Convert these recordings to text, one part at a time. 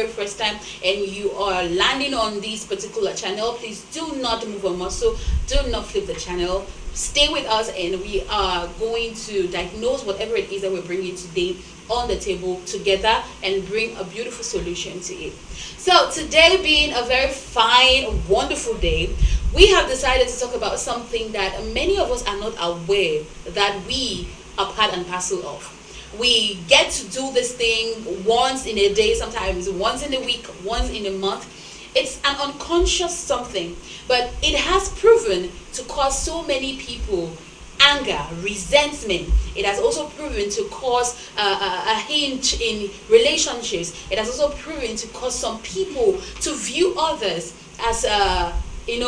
very first time and you are landing on this particular channel, please do not move a muscle, do not flip the channel. Stay with us and we are going to diagnose whatever it is that we're bringing today on the table together and bring a beautiful solution to it. So today being a very fine, wonderful day, we have decided to talk about something that many of us are not aware that we are part and parcel of. We get to do this thing once in a day, sometimes once in a week, once in a month. It's an unconscious something, but it has proven to cause so many people anger, resentment. It has also proven to cause a hinge in relationships. It has also proven to cause some people to view others as in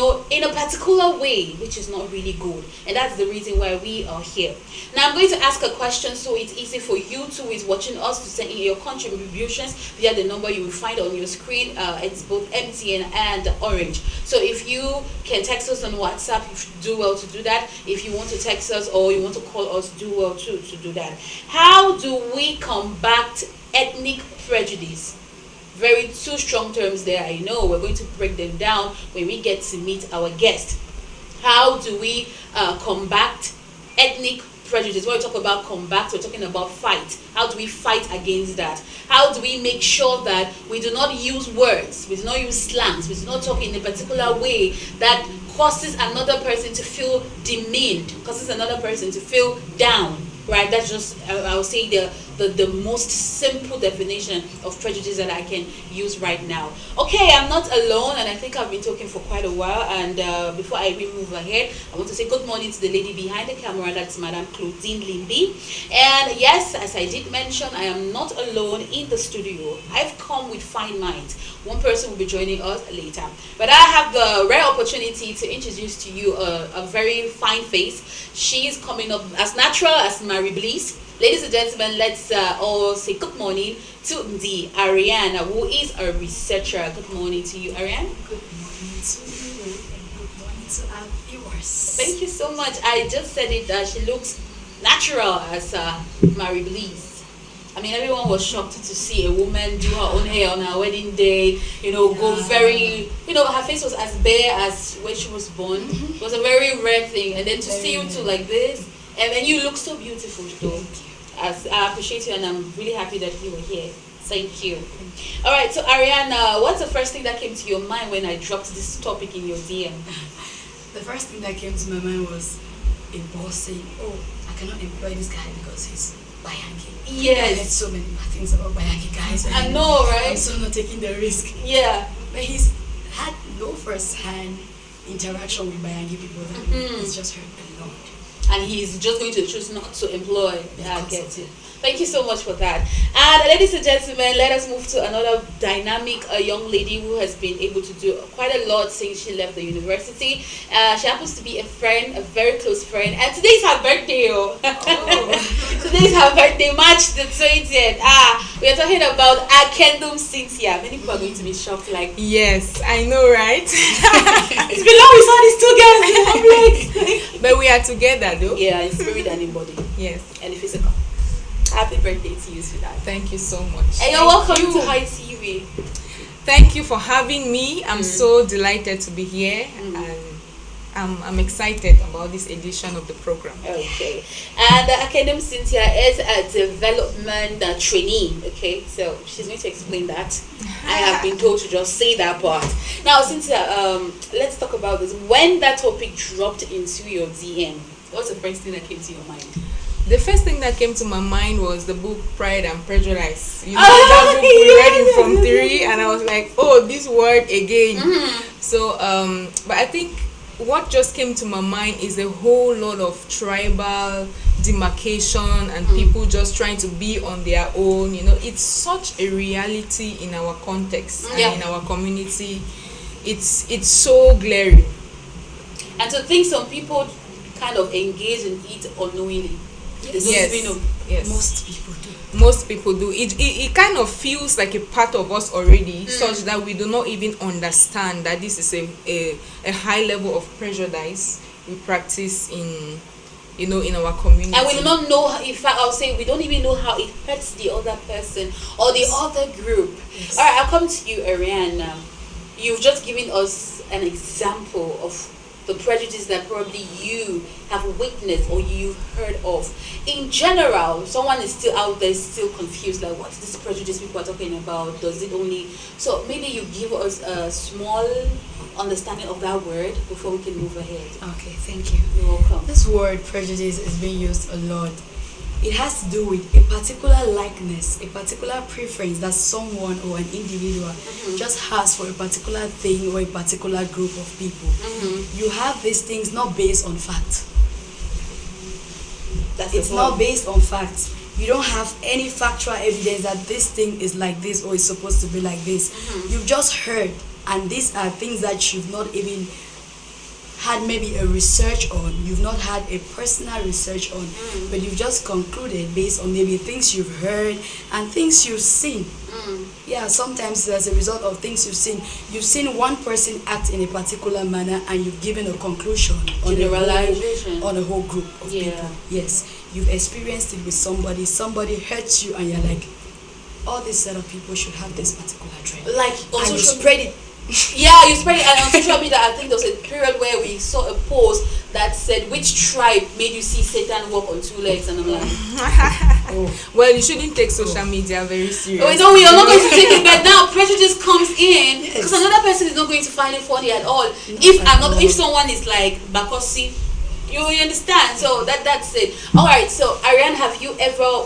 a particular way, which is not really good. And that's the reason why we are here. Now I'm going to ask a question so it's easy for you who is watching us to send in your contributions via the number you will find on your screen. It's both MTN and Orange. So if you can text us on WhatsApp, you should do well to do that. If you want to text us or you want to call us, do well to do that. How do we combat ethnic prejudice? Very two strong terms there, I know. We're going to break them down when we get to meet our guest. How do we combat ethnic prejudice? When we talk about combat, we're talking about fight. How do we fight against that? How do we make sure that we do not use words, we do not use slangs, we do not talk in a particular way that causes another person to feel demeaned, causes another person to feel down? Right, that's just, I would say, the most simple definition of prejudice that I can use right now. Okay, I'm not alone, and I think I've been talking for quite a while. And before I even move ahead, I want to say good morning to the lady behind the camera. That's Madam Claudine Limbi. And yes, as I did mention, I am not alone in the studio. I've come with fine minds. One person will be joining us later. But I have the rare opportunity to introduce to you a very fine face. She's coming up as natural as Mary Bliss. Ladies and gentlemen, let's all say good morning to the Ariana, who is a researcher. Good morning to you, Ariana. Good morning to you, and good morning to our viewers. Thank you so much. I just said it. She looks natural as Mary Bliss. I mean, everyone was shocked to see a woman do her own hair on her wedding day, go very, her face was as bare as when she was born. Mm-hmm. It was a very rare thing. And then to see you two like this, and then you look so beautiful, though. I appreciate you, and I'm really happy that you were here. Thank you. All right, so Ariana, what's the first thing that came to your mind when I dropped this topic in your DM? The first thing that came to my mind was a boss saying, "Oh, I cannot employ this guy because he's Bayangi." Yes. I heard so many bad things about Bayangi guys. I know, right? I'm so not taking the risk. Yeah. But he's had no first-hand interaction with Bayangi people. He's just heard a lot. And he's just going to choose not to employ. I get it. Thank you so much for that. And ladies and gentlemen, let us move to another dynamic young lady who has been able to do quite a lot since she left the university. She happens to be a friend, a very close friend. And today's her birthday. Today's her birthday, March the 20th. We are talking about Akendum Cynthia. Many people are going to be shocked, like, yes, I know, right? it's been long we saw these two girls in public. But we are together, though. Yeah, in spirit and in body. Yes. And in physical. Happy birthday to you, sweetheart. Thank you so much. And you're welcome to High TV. Thank you for having me. I'm so delighted to be here, and I'm excited about this edition of the program. Okay. And Akendum Cynthia is a development trainee. Okay, so she's going to explain that. I have been told to just say that part. Now, Cynthia, let's talk about this. When that topic dropped into your DM, what's the first thing that came to your mind? The first thing that came to my mind was the book Pride and Prejudice. You know, that book we read in Form 3, and I was like, oh, this word again. So, but I think what just came to my mind is a whole lot of tribal demarcation and people just trying to be on their own. It's such a reality in our context and in our community. It's so glaring. And to think some people kind of engage in it unknowingly. Yes. Most people do. It kind of feels like a part of us already, such that we do not even understand that this is a high level of prejudice we practice in in our community. And we do not know, in fact, I'll say we don't even know how it hurts the other person or the other group. Yes. All right, I'll come to you, Ariane. You've just given us an example of the prejudice that probably you have witnessed or you've heard of. In general, someone is still out there, still confused, like what's this prejudice people are talking about? Does it only... So maybe you give us a small understanding of that word before we can move ahead. Okay, thank you. You're welcome. This word prejudice is being used a lot. It has to do with a particular likeness, a particular preference that someone or an individual just has for a particular thing or a particular group of people. You have these things not based on fact. It's not based on facts. You don't have any factual evidence that this thing is like this or is supposed to be like this. You've just heard, and these are things that you've not even had maybe a research on, you've not had a personal research on, but you've just concluded based on maybe things you've heard and things you've seen. Yeah, sometimes as a result of things you've seen one person act in a particular manner and you've given a conclusion on a whole group of people. Yes, you've experienced it with somebody hurts you and you're like, all this set of people should have this particular trait. Like and you spread it. Yeah, you spread it. And on social media, I think there was a period where we saw a post that said, which tribe made you see Satan walk on two legs? And I'm like, well, you shouldn't take social media very seriously. No, we are not going to take it, but now prejudice comes in because another person is not going to find it funny at all. If someone is like Bakosi, you understand? So that's it. All right. So Ariane, have you ever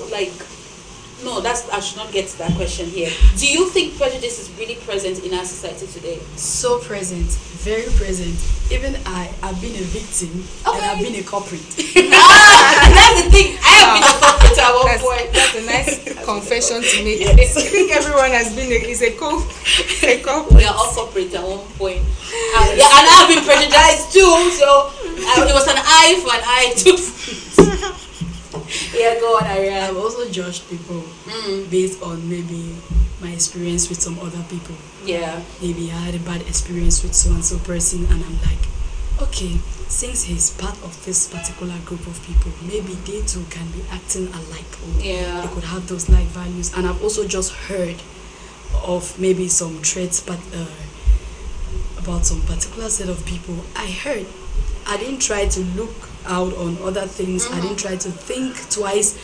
No, I should not get to that question here. Do you think prejudice is really present in our society today? So present, very present. Even I've been a victim and I've been a culprit. That's the thing. I have been a culprit at one point. That's a nice confession to make. Yes. I think everyone has been a culprit. We are all culprits at one point. And I've been prejudiced too. So it was an eye for an eye too. Yeah, go on, Ariane. I've also judged people based on maybe my experience with some other people. Yeah. Maybe I had a bad experience with so-and-so person and I'm like, okay, since he's part of this particular group of people, maybe they too can be acting alike or they could have those like values. And I've also just heard of maybe some traits but about some particular set of people. I didn't try to look out on other things. I didn't try to think twice.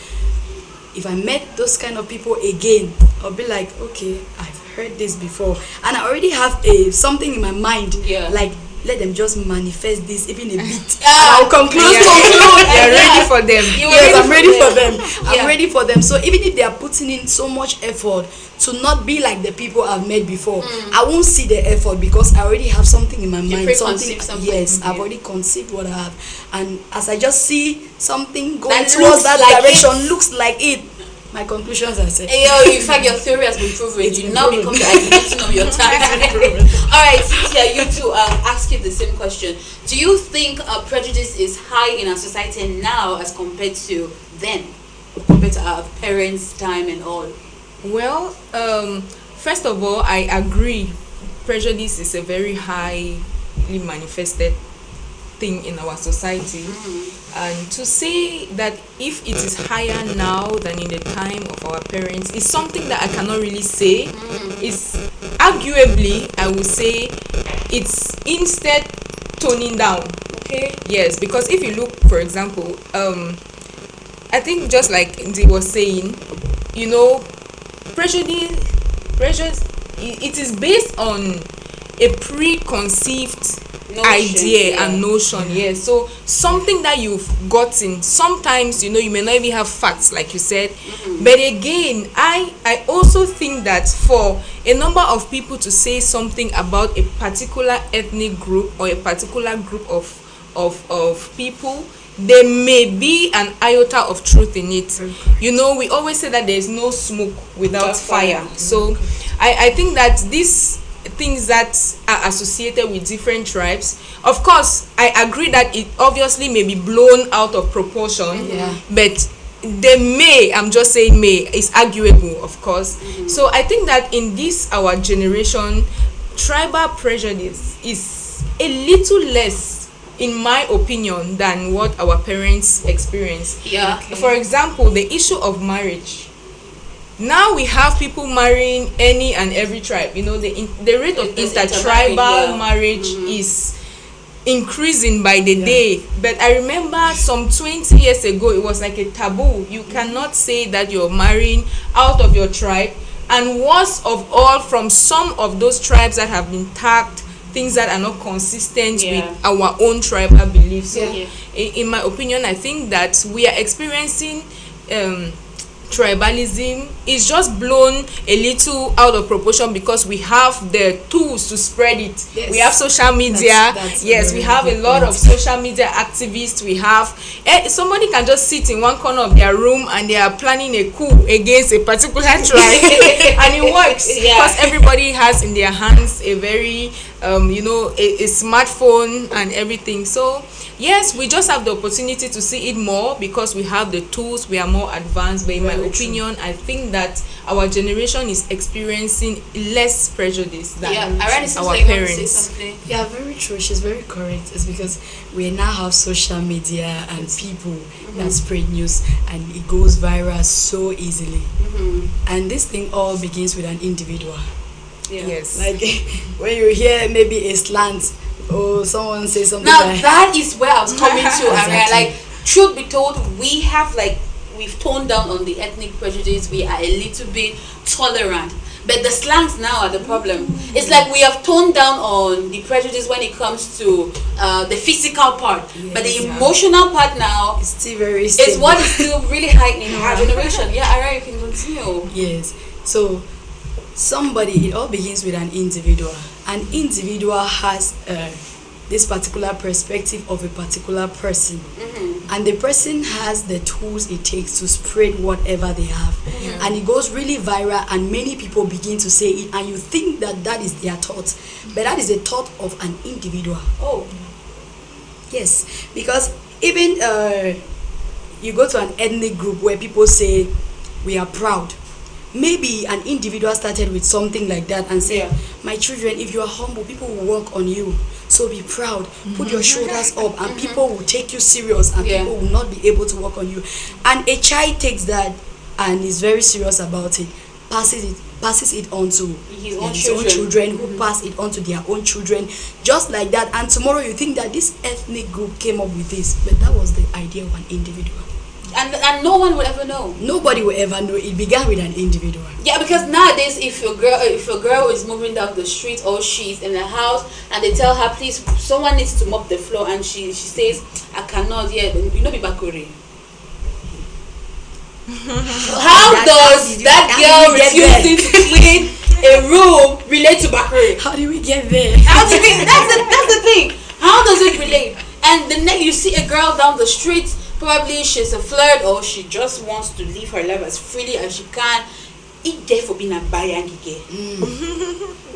If I met those kind of people again, I'll be like, okay, I've heard this before, and I already have something in my mind. Like, let them just manifest this even a bit. I'll conclude. You're ready for them. Yes, I'm ready for them. I'm ready for them. So even if they are putting in so much effort to not be like the people I've met before, I won't see the effort because I already have something in my mind. Something. Yes, I've already conceived what I have, and as I just see something going towards that direction, looks like it. My conclusions are set. In fact, your theory has been proven. You now become the architect of your time. All right, Cynthia, you too. I'll ask you the same question. Do you think prejudice is high in our society now as compared to then, compared to our parents' time and all? Well, first of all, I agree. Prejudice is a very highly manifested thing in our society. And to say that if it is higher now than in the time of our parents is something that I cannot really say. It's arguably, I would say, it's instead toning down. Okay. Yes, because if you look, for example, I think just like Ndi was saying, prejudice, it is based on a preconceived idea and notion. Yes, so something that you've gotten, sometimes you may not even have facts like you said, but again I also think that for a number of people to say something about a particular ethnic group or a particular group of people, there may be an iota of truth in it. We always say that there is no smoke without fire. So I think that these things that are associated with different tribes, of course I agree that it obviously may be blown out of proportion, but they may, I'm just saying may, it's arguable, of course. So I think that in this our generation, tribal prejudice is a little less in my opinion, than what our parents experienced. Yeah. For example, the issue of marriage. Now we have people marrying any and every tribe. You know, the rate of intertribal marriage is increasing by the day. But I remember some 20 years ago, it was like a taboo. You cannot say that you're marrying out of your tribe, and worst of all, from some of those tribes that have been tagged things that are not consistent with our own tribal beliefs. So in my opinion, I think that we are experiencing tribalism is just blown a little out of proportion because we have the tools to spread it. We have social media. That's we have a lot of social media activists. We have somebody can just sit in one corner of their room and they are planning a coup against a particular tribe and it works because everybody has in their hands a very a smartphone and everything. So yes, we just have the opportunity to see it more because we have the tools, we are more advanced. But in my opinion, I think that our generation is experiencing less prejudice than our parents. Yeah, very true. She's very correct. It's because we now have social media and people that spread news and it goes viral so easily. And this thing all begins with an individual. Yes. Like when you hear maybe a slant or someone say something. Now that is where I was coming to. Like, truth be told, we've toned down on the ethnic prejudice. We are a little bit tolerant, but the slangs now are the problem. It's like we have toned down on the prejudice when it comes to the physical part, but the emotional part now is still very is what is still really heightening our generation. Yeah, Ara, you can continue. Yes. So it all begins with an individual. An individual has this particular perspective of a particular person, and the person has the tools it takes to spread whatever they have, and it goes really viral and many people begin to say it, and you think that is their thought, but that is a thought of an individual. Yes, because even you go to an ethnic group where people say we are proud. Maybe an individual started with something like that and say, my children, if you are humble, people will work on you. So be proud, put your shoulders up, and people will take you serious, and people will not be able to work on you. And a child takes that and is very serious about it, passes it on to his own children, who pass it on to their own children, just like that. And tomorrow you think that this ethnic group came up with this, but that was the idea of an individual. And no one will ever know. Nobody will ever know. It began with an individual. Yeah, because nowadays, if your girl is moving down the street or she's in a house and they tell her, please, someone needs to mop the floor, and she says, I cannot. Yeah, you know, be bakuri. How does that girl refusing to clean a room relate to bakuri? How do we get there? That's the thing. How does it relate? And the next you see a girl down the street. Probably she's a flirt or she just wants to live her life as freely as she can. It therefore being a bayangige.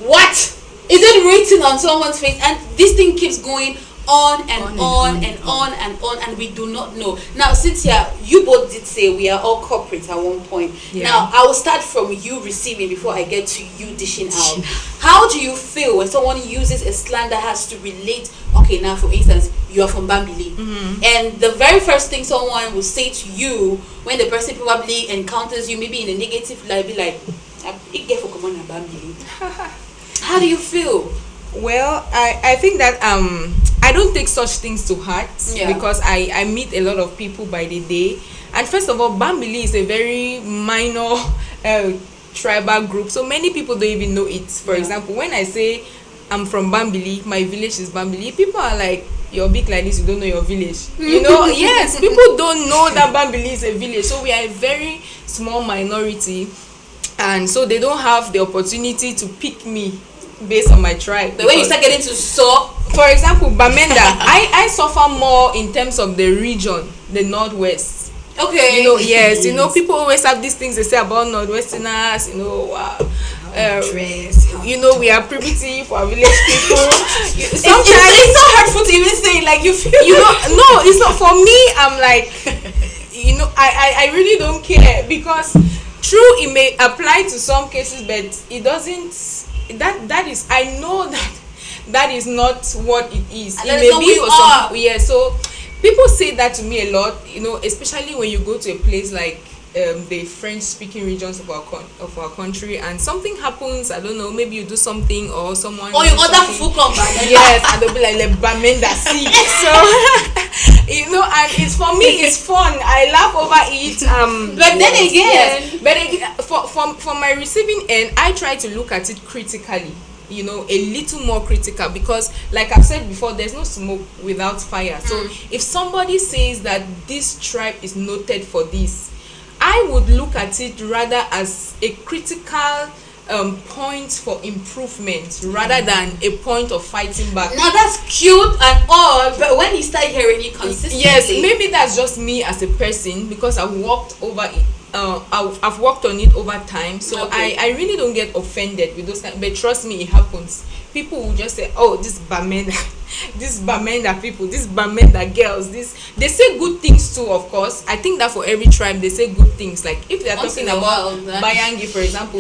What? Is it written on someone's face? And this thing keeps going on and on, and we do not know. Now, Cynthia, you both did say we are all corporates at one point. Now, I will start from you receiving before I get to you dishing out. How do you feel when someone uses a slang that has to relate? Okay, now for instance, you are from Bambili, and the very first thing someone will say to you when the person probably encounters you, maybe in a negative light, be like, how do you feel? Well, I think that I don't take such things to heart because I meet a lot of people by the day. And first of all, Bambili is a very minor tribal group, so many people don't even know it. For example, when I say I'm from Bambili, my village is Bambili, people are like, you're big like this, you don't know your village. You know, yes, people don't know that Bambili is a village. So we are a very small minority, and so they don't have the opportunity to pick me based on my tribe. But when you start getting to for example, Bamenda, I suffer more in terms of the region, the Northwest. Okay. You know, yes, you know, people always have these things they say about Northwesterners, you know, you know, we are primitive for our village people. Sometimes it's so hurtful to even say, like, you feel, you know, no, it's not for me. I'm like, you know, I really don't care, because true, it may apply to some cases, but it doesn't. That is, I know that that is not what it is. And It that may is not be who you for some are. people, yeah. So people say that to me a lot, especially when you go to a place like the French-speaking regions of our country, and something happens. I don't know, maybe you do something or someone. Or you do order something. food come back. Yes, and they'll be like le bamenda see. So and it's for me, it's fun. I laugh over it. But then again, yes. But again, for my receiving end, I try to look at it critically. A little more critical, because like I've said before, there's no smoke without fire. So if somebody says that this tribe is noted for this, I would look at it rather as a critical point for improvement rather than a point of fighting back. now that's cute and all, but when you start hearing it consistently, Yes, maybe that's just me as a person, because I've walked over it. I've worked on it over time, so Okay. I really don't get offended with those kind. But trust me, it happens. People will just say, "Oh, this Bamenda, this Bamenda people, this Bamenda girls." They say good things too, of course. I think that for every tribe they say good things. Like if they are Once talking in a about while, that- Bayangi, for example,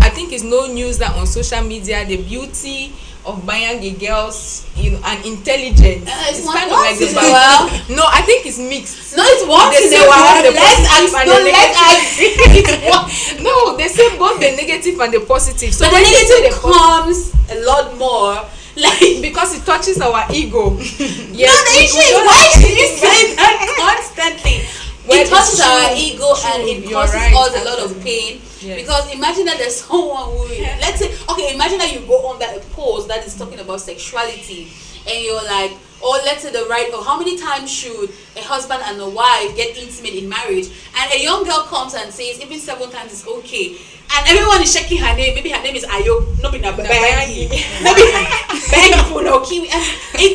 I think it's no news that on social media the beauty of Bayangi girls, and intelligence. It's It's one- kind of like once the in a while. No, I think it's mixed. no, it's once They in say a while. both the positive and the Let's No, they say both the negative and the positive. So but the when they say negative the positive, comes a lot more. Like because it touches our ego. Yes, no, the issue is why should you say that constantly? Well, It touches it's our true, ego and true, it you're causes right, us a lot of actually. pain. Yes. Because imagine that there's someone who, let's say, okay, imagine that you go on that post that is talking about sexuality, and you're like, or let's say or how many times should a husband and a wife get intimate in marriage? And a young girl comes and says even 7 times is okay. And everyone is checking her name. Maybe her name is Ayo, no be na Bayangi. Maybe Bayangi no Kiwi. And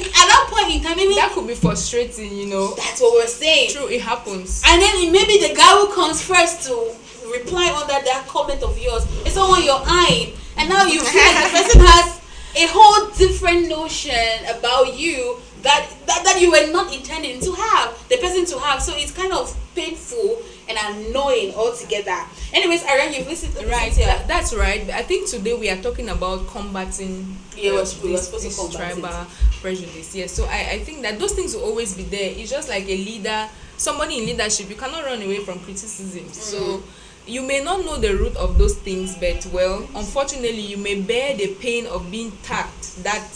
at that point in time, maybe that could be frustrating. that's what we're saying. True, it happens. And then maybe the guy who comes first to reply under that comment of yours is someone you're eyeing, and now you feel like the person has a whole different notion about you that you were not intending to have, the person to have. So it's kind of painful and annoying altogether. Anyways, Ariane, you've listened to Right, here. that's right. I think today we are talking about combating Yeah, we were supposed to this combat it. tribal prejudice. Yes, so I think that those things will always be there. It's just like a leader, somebody in leadership, you cannot run away from criticism. So you may not know the root of those things, but unfortunately you may bear the pain of being tagged that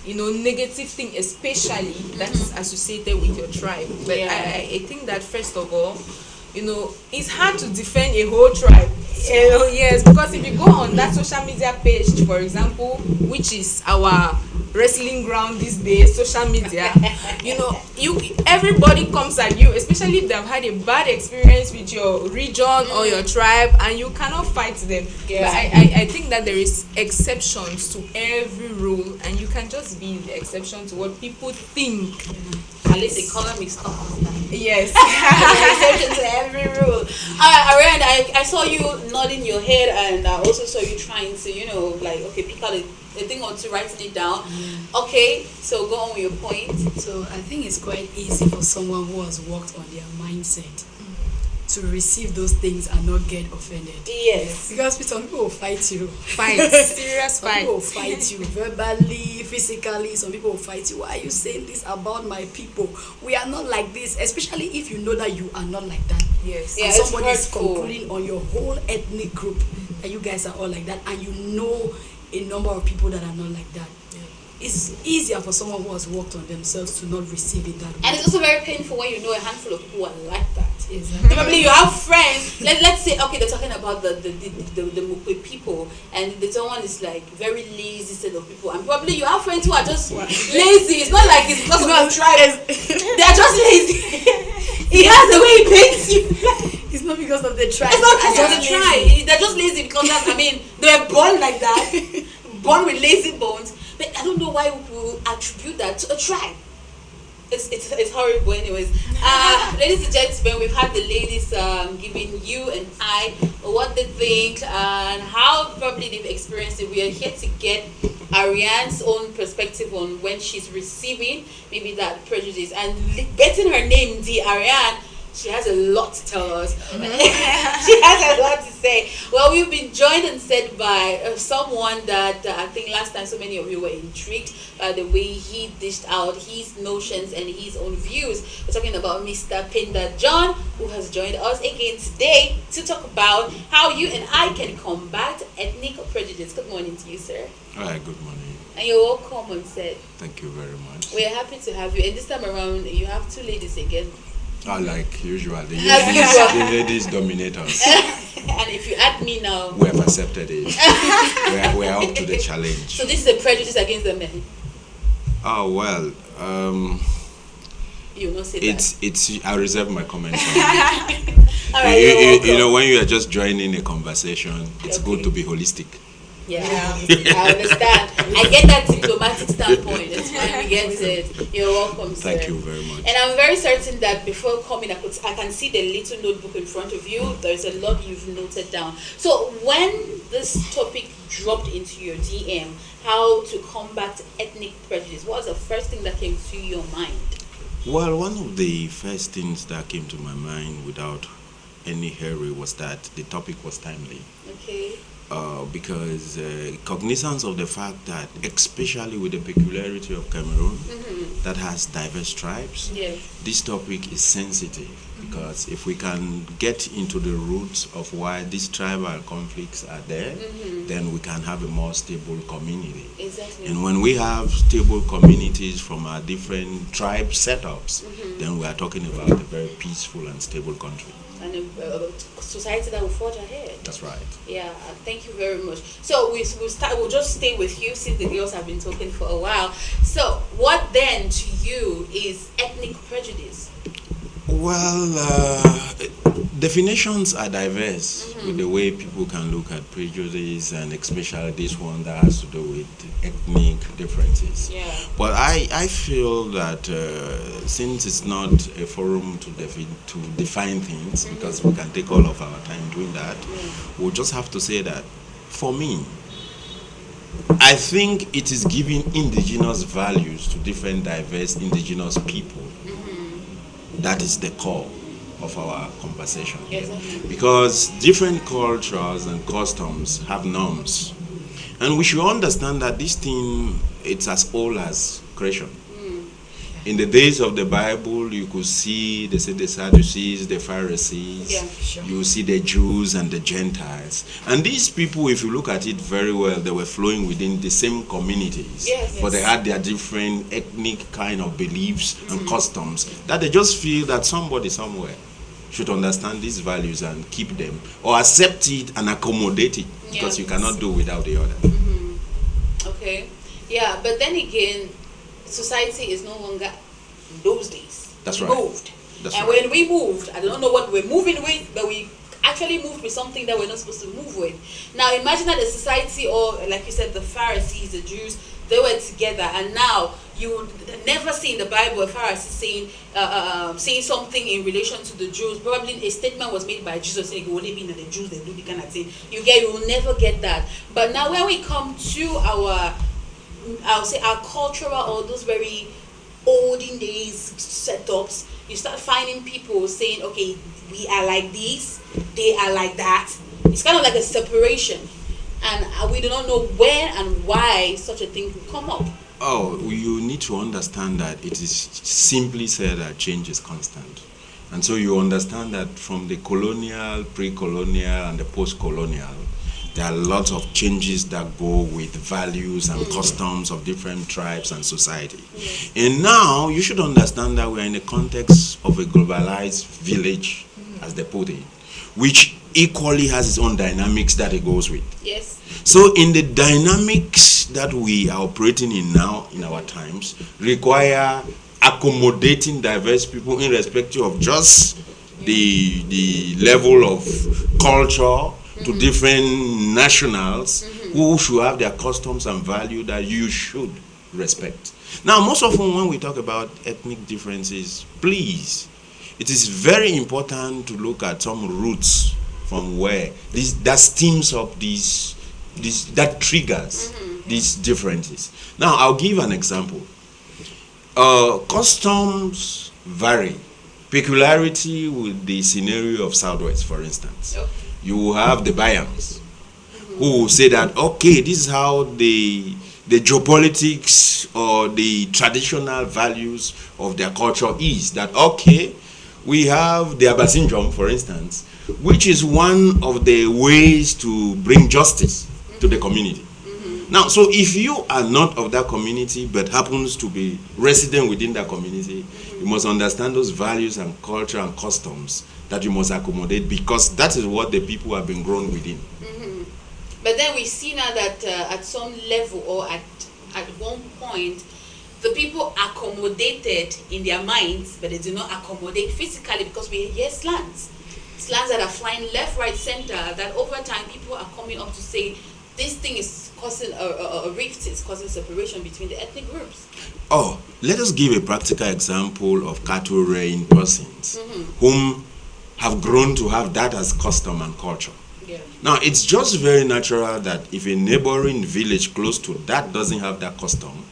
negative thing, especially that is associated with your tribe. But Yeah. I think that first of all, it's hard to defend a whole tribe. Yes, because if you go on that social media page, for example, which is our wrestling ground these days, social media, everybody comes at you, especially if they've had a bad experience with your region or your tribe, and you cannot fight them. Yeah. But I think that there is exceptions to every rule, and you can just be the exception to what people think. At least the economy is up. Yes. Exception to every rule. Ariane, I saw you nodding your head, and I also saw you trying to, pick out a thing or two, writing it down. Okay, so go on with your point. So I think it's quite easy for someone who has worked on their mindset to receive those things and not get offended. Yes. Because some people will fight you. Fight. Serious Some fight. people will fight you verbally, physically. Some people will fight you. Why are you saying this about my people? We are not like this. Especially if you know that you are not like that. Yes. Yeah, And it's somebody is hurtful. concluding on your whole ethnic group that you guys are all like that, and you know a number of people that are not like that. It's easier for someone who has worked on themselves to not receive it that way. And it's also very painful when you know a handful of people are like that. Exactly. Probably you have friends. Let's say, okay, they're talking about the Mukwe people, and the someone is like very lazy set of people, and probably you have friends who are just lazy. It's not like it's because of the tribe. They are just lazy. He has the way he paints you. It's not because of the tribe. It's not because of They the are tribe. lazy. They're just lazy because they were born like that, born with lazy bones. But I don't know why we attribute that to a tribe. It's horrible. Anyways, ladies and gentlemen, we've had the ladies giving you and I what they think and how probably they've experienced it. We are here to get Ariane's own perspective on when she's receiving maybe that prejudice, and getting her name, the Ariane. She has a lot to tell us. She has a lot to say. Well, we've been joined and said by someone that I think last time so many of you were intrigued by the way he dished out his notions and his own views. We're talking about Mr. Pinda John, who has joined us again today to talk about how you and I can combat ethnic prejudice. Good morning to you, sir. Hi, good morning. And you're welcome on set. Thank you very much. We're happy to have you. And this time around, you have two ladies again. Like usual, the As usual. ladies dominate us. And if you add me now, We have accepted it. We're up to the challenge. so this is a prejudice against the men. Oh well, You will not say it's. I reserve my comments. that. All right, you, you're you welcome. know, when you are just joining a conversation, it's Okay. good to be holistic. Yeah, I understand. I get that diplomatic standpoint. It's fine. We get it. You're welcome, sir. Thank you very much. And I'm very certain that before coming, I can see the little notebook in front of you. There's a lot you've noted down. So when this topic dropped into your DM, how to combat ethnic prejudice, what was the first thing that came to your mind? Well, one of the first things that came to my mind without any hurry was that the topic was timely. Okay. Because cognizance of the fact that, especially with the peculiarity of Cameroon, that has diverse tribes, Yes. this topic is sensitive. Because if we can get into the roots of why these tribal conflicts are there, then we can have a more stable community. Exactly. And when we have stable communities from our different tribe setups, then we are talking about a very peaceful and stable country. And a society that will forge ahead. That's right. Yeah, thank you very much. So we'll just stay with you since the girls have been talking for a while. So what then to you is ethnic prejudice? Well, definitions are diverse with the way people can look at prejudice, and especially this one that has to do with ethnic differences. Yeah. But I feel that since it's not a forum to define things, because we can take all of our time doing that, we'll just have to say that, for me, I think it is giving indigenous values to different diverse indigenous people. That is the core of our conversation here. Exactly. Because different cultures and customs have norms. And we should understand that this thing, it's as old as creation. In the days of the Bible, you could see, they said, the Sadducees, the Pharisees, Yeah, sure. you see the Jews and the Gentiles. And these people, if you look at it very well, they were flowing within the same communities. Yes. But they had their different ethnic kind of beliefs and customs that they just feel that somebody somewhere should understand these values and keep them, or accept it and accommodate it, because you cannot do without the other. Okay. Yeah, but then again, society is no longer those days. That's We right. moved. That's and right. when we moved, I don't know what we're moving with, but we actually moved with something that we're not supposed to move with. Now imagine that the society, or like you said, the Pharisees, the Jews, they were together, and now you would never see in the Bible a Pharisee saying something in relation to the Jews. Probably a statement was made by Jesus saying, "You only be in the Jews, they do the kind of thing." You will never get that. But now when we come to I'll say our cultural, or those very olden days setups, you start finding people saying, okay, we are like this, they are like that. It's kind of like a separation, and we do not know when and why such a thing could come up. Oh, you need to understand that it is simply said that change is constant. And so you understand that from the colonial, pre-colonial, and the post-colonial, there are lots of changes that go with values and customs of different tribes and society. And now you should understand that we are in the context of a globalized village, as they put it, which equally has its own dynamics that it goes with. Yes. So in the dynamics that we are operating in now, in our times, require accommodating diverse people in respect of just the level of culture to different nationals who should have their customs and value that you should respect. Now, most often when we talk about ethnic differences, please, it is very important to look at some roots from where that steams up that triggers these differences. Now, I'll give an example. Customs vary. peculiarity with the scenario of Southwest, for instance. Okay. You have the Bayams who will say that, okay, this is how the geopolitics or the traditional values of their culture is. That, okay, we have the Abasinjom, for instance, which is one of the ways to bring justice to the community. Now, so if you are not of that community but happens to be resident within that community, you must understand those values and culture and customs that you must accommodate, because that is what the people have been grown within. But then we see now that at some level or at one point, the people accommodated in their minds, but they do not accommodate physically, because we hear slangs that are flying left, right, center, that over time people are coming up to say this thing is causing a rift, it's causing separation between the ethnic groups. Oh, let us give a practical example of cattle rearing persons whom have grown to have that as custom and culture. Yeah. Now, it's just very natural that if a neighboring village close to that doesn't have that custom,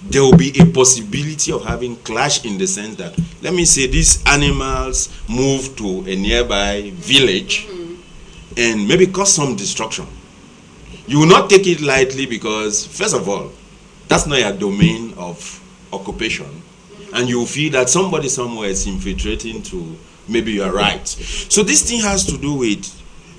there will be a possibility of having clash, in the sense that, let me say, these animals move to a nearby village and maybe cause some destruction. You will not take it lightly, because, first of all, that's not your domain of occupation, and you feel that somebody somewhere is infiltrating to maybe your rights. So this thing has to do with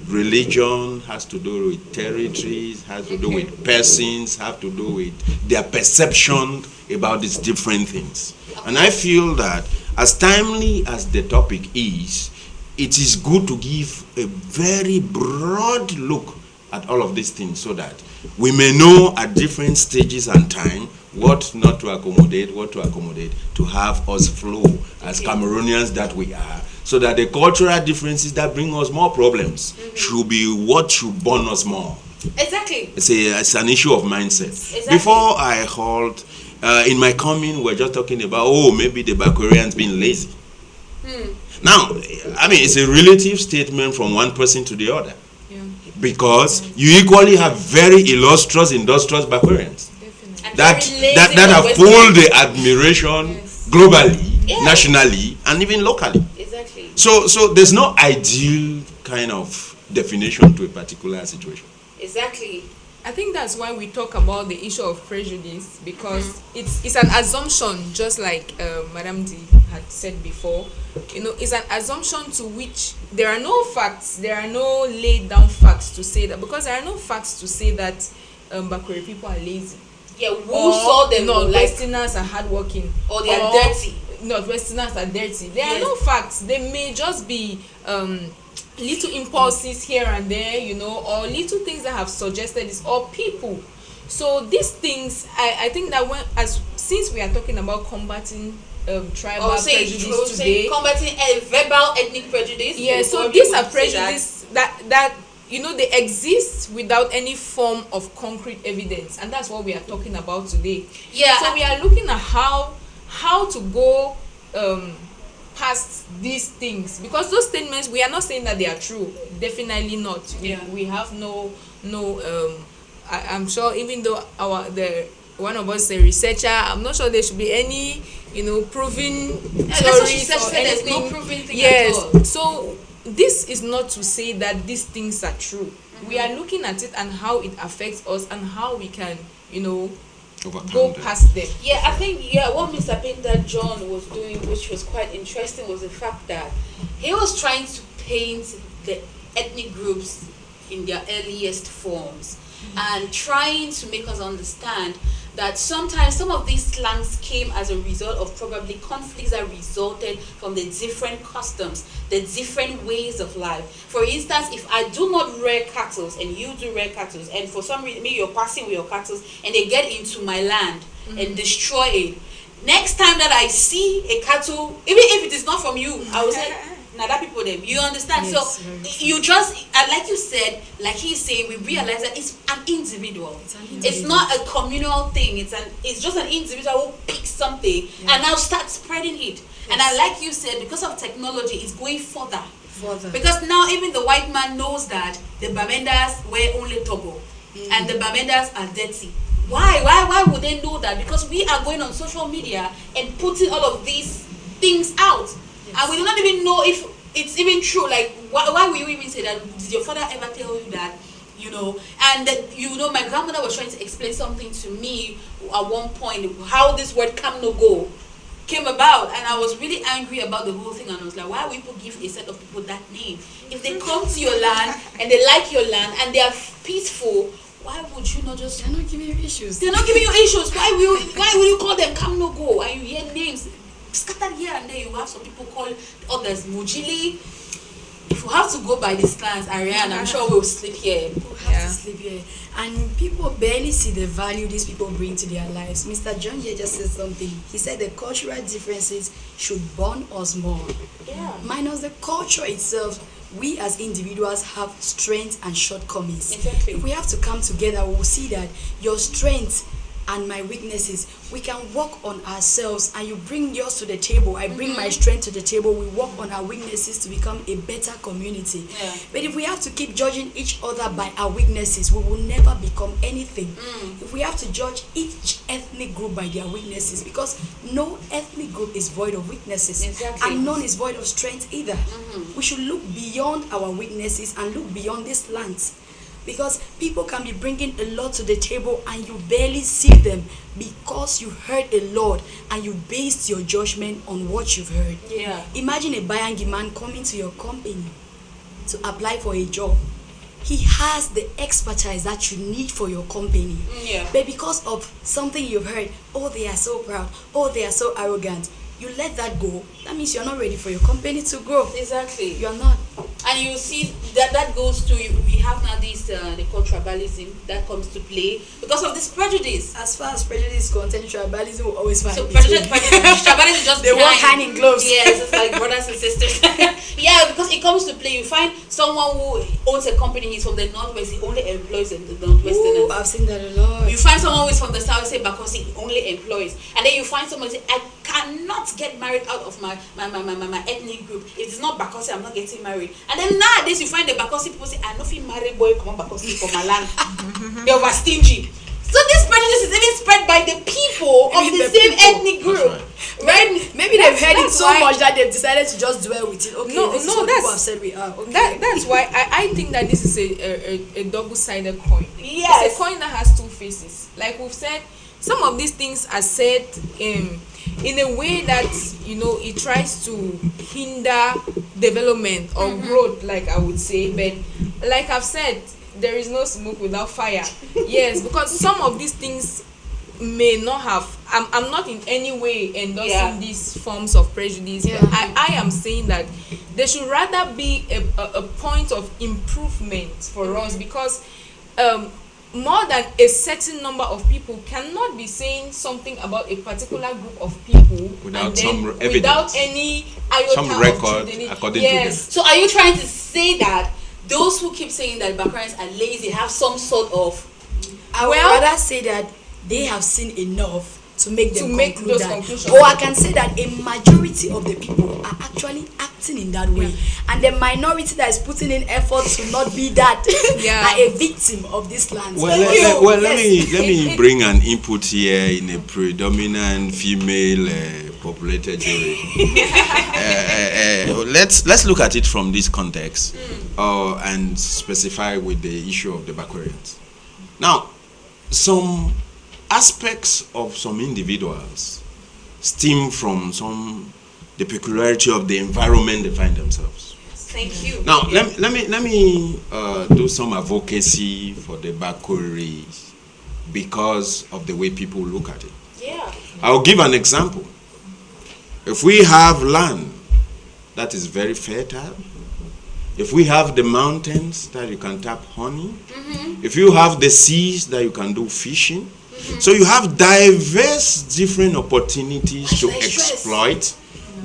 religion, has to do with territories, has to do with persons, have to do with their perception about these different things. And I feel that as timely as the topic is, it is good to give a very broad look at all of these things, so that we may know at different stages and time what not to accommodate, what to accommodate, to have us flow as Cameroonians that we are, so that the cultural differences that bring us more problems should be what should bond us more. Exactly. It's an issue of mindset. Exactly. Before I hold, in my coming, we're just talking about, maybe the Bakwarians being lazy. Now, I mean, it's a relative statement from one person to the other. Because you equally have very illustrious, industrious Bakwarians that have pulled the admiration globally, nationally, and even locally. Exactly. So there's no ideal kind of definition to a particular situation. Exactly. I think that's why we talk about the issue of prejudice, because it's an assumption, just like Madam D had said before. You know, it's an assumption to which there are no facts, there are no laid down facts to say that, because there are no facts to say that Bakwari people are lazy. Yeah, who saw them? Northwesterners are hardworking, or they are dirty. Northwesterners are dirty. There are no facts. They may just be little impulses here and there, you know, or little things that have suggested this, or people. So these things, I think that since we are talking about combating tribal prejudice today, combating a verbal ethnic prejudice. Yeah, so these are prejudice that you know, they exist without any form of concrete evidence, and that's what we are talking about today. Yeah. So we are looking at how to go past these things, because those statements, we are not saying that they are true, definitely not. We have no I'm sure, even though one of us is a researcher, I'm not sure there should be any, you know, proven theories or anything. There's no proven thing at all. So this is not to say that these things are true. We are looking at it and how it affects us and how we can, you know, go past them. Yeah, I think what Mr. Painter John was doing, which was quite interesting, was the fact that he was trying to paint the ethnic groups in their earliest forms and trying to make us understand that sometimes some of these slangs came as a result of probably conflicts that resulted from the different customs, the different ways of life. For instance, if I do not rear cattle and you do rear cattle, and for some reason maybe you're passing with your cattle and they get into my land and destroy it, next time that I see a cattle, even if it is not from you, I will say, now that people them, you understand? Yes, so you just, like you said, like he's saying, we realize that it's an individual. It's not a communal thing. It's just an individual who picks something and now starts spreading it. Yes. And like you said, because of technology, it's going further. Because now even the white man knows that the Bamendas wear only Togo and the Bamendas are dirty. Why would they know that? Because we are going on social media and putting all of these things out. and we do not even know if it's even true. Like, why will you even say that? Did your father ever tell you that? You know, and that, you know, my grandmother was trying to explain something to me at one point, how this word "come no go" came about, and I was really angry about the whole thing, and I was like, why would people give a set of people that name? If they come to your land and they like your land and they are peaceful, why would you not just... They're not giving you issues. They're not giving you issues. Why will you call them "come no go"? And you hear names scattered here and there. You have some people call others Mujili. If we have to go by these clans, Ariane, I'm sure we'll sleep here. People have to sleep here. And people barely see the value these people bring to their lives. Mr. John here just said something. He said the cultural differences should bond us more. Yeah. Minus the culture itself, we as individuals have strengths and shortcomings. Exactly. If we have to come together, we'll see that your strengths and my weaknesses, we can work on ourselves, and you bring yours to the table, I bring my strength to the table, we work on our weaknesses to become a better community. Yeah. But if we have to keep judging each other by our weaknesses, we will never become anything. If we have to judge each ethnic group by their weaknesses, because no ethnic group is void of weaknesses, Exactly. and none is void of strength either. We should look beyond our weaknesses and look beyond these lands. Because people can be bringing a lot to the table and you barely see them because you heard a lot and you based your judgment on what you've heard. Yeah. Imagine a Bayangi man coming to your company to apply for a job. He has the expertise that you need for your company. Yeah. But because of something you've heard, oh, they are so proud, oh, they are so arrogant, you let that go. That means you're not ready for your company to grow. Exactly. You're not. And you see that goes to, we have now this the called tribalism that comes to play because of this prejudice. As far as prejudice is concerned, tribalism will always find So its tribalism way. is just They walk behind. hand in gloves. Yeah, it's just like brothers and sisters. Yeah, because it comes to play. You find someone who owns a company, he's from the northwest, he only employs in the northwesterners. Ooh, I've seen that a lot. You find someone who is from the south, say because he only employs, and then you find someone say, I cannot get married out of my ethnic group. It is not Bakosi, I'm not getting married. And then nowadays you find the Bakosi people say, I know if married boy come on Bakosi for my land. They over stingy. So this prejudice is even spread by the people of the same ethnic group. Right? Maybe they've heard it that's so why- much that they've decided to just dwell with it. Okay, No, this is no, what that's- people have said we are. Okay. That's why I think that this is a double-sided coin. Yes. It's a coin that has two faces. Like we've said, some of these things are said in a way that, you know, it tries to hinder development or growth, like I would say. But like I've said, there is no smoke without fire. Yes, because some of these things may not have, I'm not in any way endorsing these forms of prejudice, but I am saying that there should rather be a point of improvement for us, because more than a certain number of people cannot be saying something about a particular group of people Without and then some evidence. without any iota Some of record truth in it. according to them. So are you trying to say that those who keep saying that Bakrans are lazy have some sort of... I would rather say that they have seen enough to make them make conclude those that. conclusions. Or I can say that a majority of the people are actually acting in that way, and the minority that is putting in effort to not be that are a victim of this land. Well, let me bring an input here in a predominant female populated jury. Let's look at it from this context and specify with the issue of the Bakwarians. Now, some aspects of some individuals stem from the peculiarity of the environment they find themselves. Thank you. Now, let me do some advocacy for the Bakwari because of the way people look at it. Yeah. I'll give an example. If we have land that is very fertile, if we have the mountains that you can tap honey, if you have the seas that you can do fishing, so you have diverse different opportunities to exploit,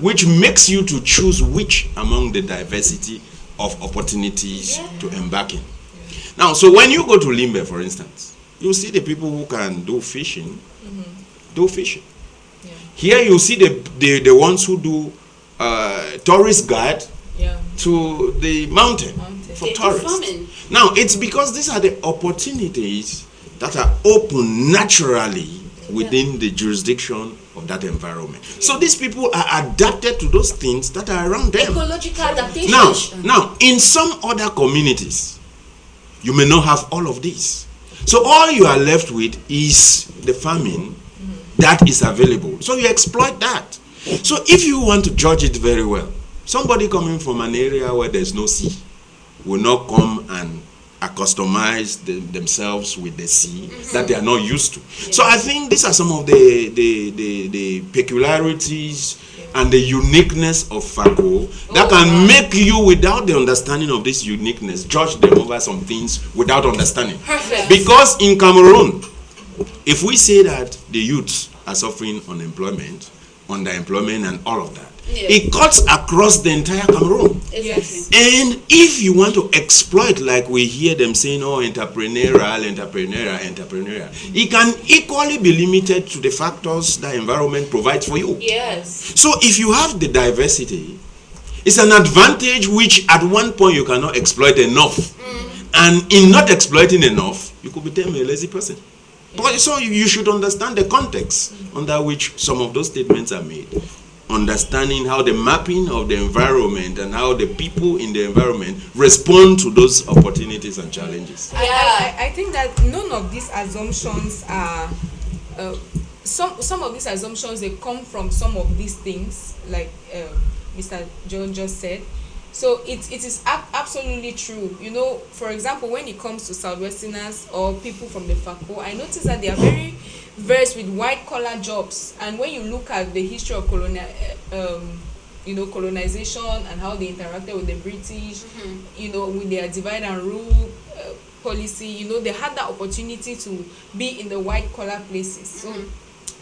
which makes you to choose which among the diversity of opportunities to embark in. Now, so when you go to Limbe, for instance, you see the people who can do fishing, do fishing. Here you see the ones who do tourist guide to the mountain for tourists. Now, it's because these are the opportunities that are open naturally within the jurisdiction of that environment. So these people are adapted to those things that are around them. Ecological adaptation. Now, in some other communities, you may not have all of this. So all you are left with is the farming that is available. So you exploit that. So if you want to judge it very well, somebody coming from an area where there's no sea will not come and accustomize themselves with the sea that they are not used to. So I think these are some of the peculiarities and the uniqueness of FACO that can make you, without the understanding of this uniqueness, judge them over some things without understanding. Perfect. Because in Cameroon, if we say that the youths are suffering unemployment, underemployment and all of that, it cuts across the entire Cameroon. Exactly. And if you want to exploit, like we hear them saying, oh, entrepreneurial, it can equally be limited to the factors that environment provides for you. Yes. So if you have the diversity, it's an advantage which at one point you cannot exploit enough. And in not exploiting enough, you could be termed a lazy person. But so you should understand the context under which some of those statements are made. Understanding how the mapping of the environment and how the people in the environment respond to those opportunities and challenges. I think that none of these assumptions are some of these assumptions, they come from some of these things, like Mr. John just said. So it is absolutely true. You know, for example, when it comes to Southwesterners or people from the FACO, I notice that they are very versed with white-collar jobs. And when you look at the history of colonization and how they interacted with the British, you know, with their divide and rule policy, you know, they had that opportunity to be in the white-collar places. So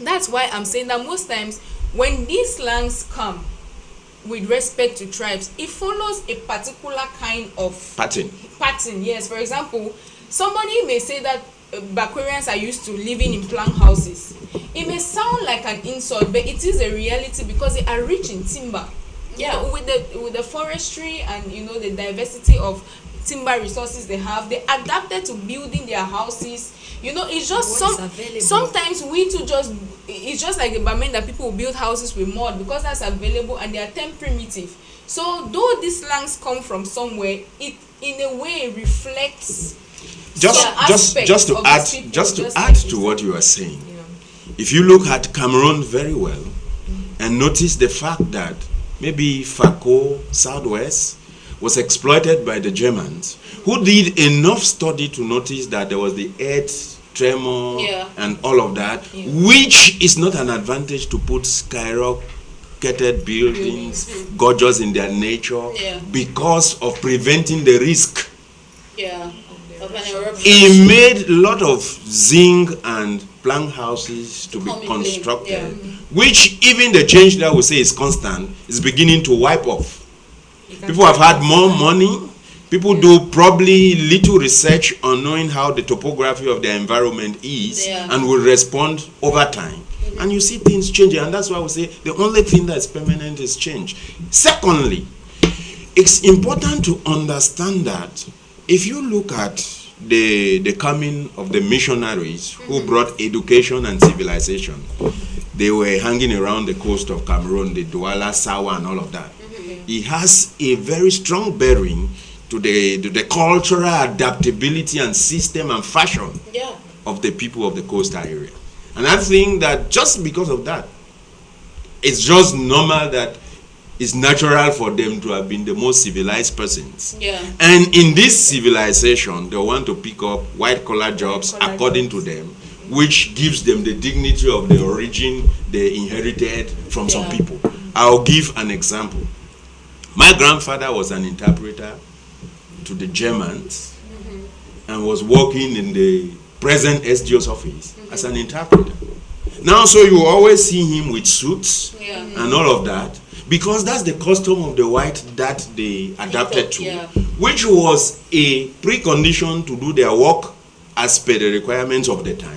that's why I'm saying that most times when these slangs come, with respect to tribes, it follows a particular kind of pattern. Yes. For example, somebody may say that Bakwarians are used to living in plank houses. It may sound like an insult, but it is a reality because they are rich in timber. Yeah. You know, with the forestry and, you know, the diversity of timber resources they have, they adapted to building their houses. You know, it's just sometimes we too it's just like the Bamenda people who build houses with mud because that's available and they are termed primitive. So though these slangs come from somewhere, it in a way reflects just to add to what you are saying. Yeah. If you look at Cameroon very well and notice the fact that maybe FACO Southwest was exploited by the Germans, who did enough study to notice that there was the earth tremor and all of that, which is not an advantage to put skyrocketed buildings, gorgeous in their nature, because of preventing the risk. Of an eruption. He made a lot of zinc and plank houses to be constructed, which even the change that we say is constant is beginning to wipe off. People have had more money. People do probably little research on knowing how the topography of their environment is and will respond over time. And you see things changing, and that's why we say the only thing that's permanent is change. Secondly, it's important to understand that if you look at the coming of the missionaries who brought education and civilization, they were hanging around the coast of Cameroon, the Douala, Sawa, and all of that. It has a very strong bearing to the cultural adaptability and system and fashion of the people of the coastal area. And I think that just because of that, it's just normal that it's natural for them to have been the most civilized persons. And in this civilization, they want to pick up white-collar jobs according to them, which gives them the dignity of the origin they inherited from some people. I'll give an example. My grandfather was an interpreter to the Germans and was working in the present SDO's office as an interpreter. Now, so you always see him with suits and all of that, because that's the custom of the white that they adapted to, which was a precondition to do their work as per the requirements of the time,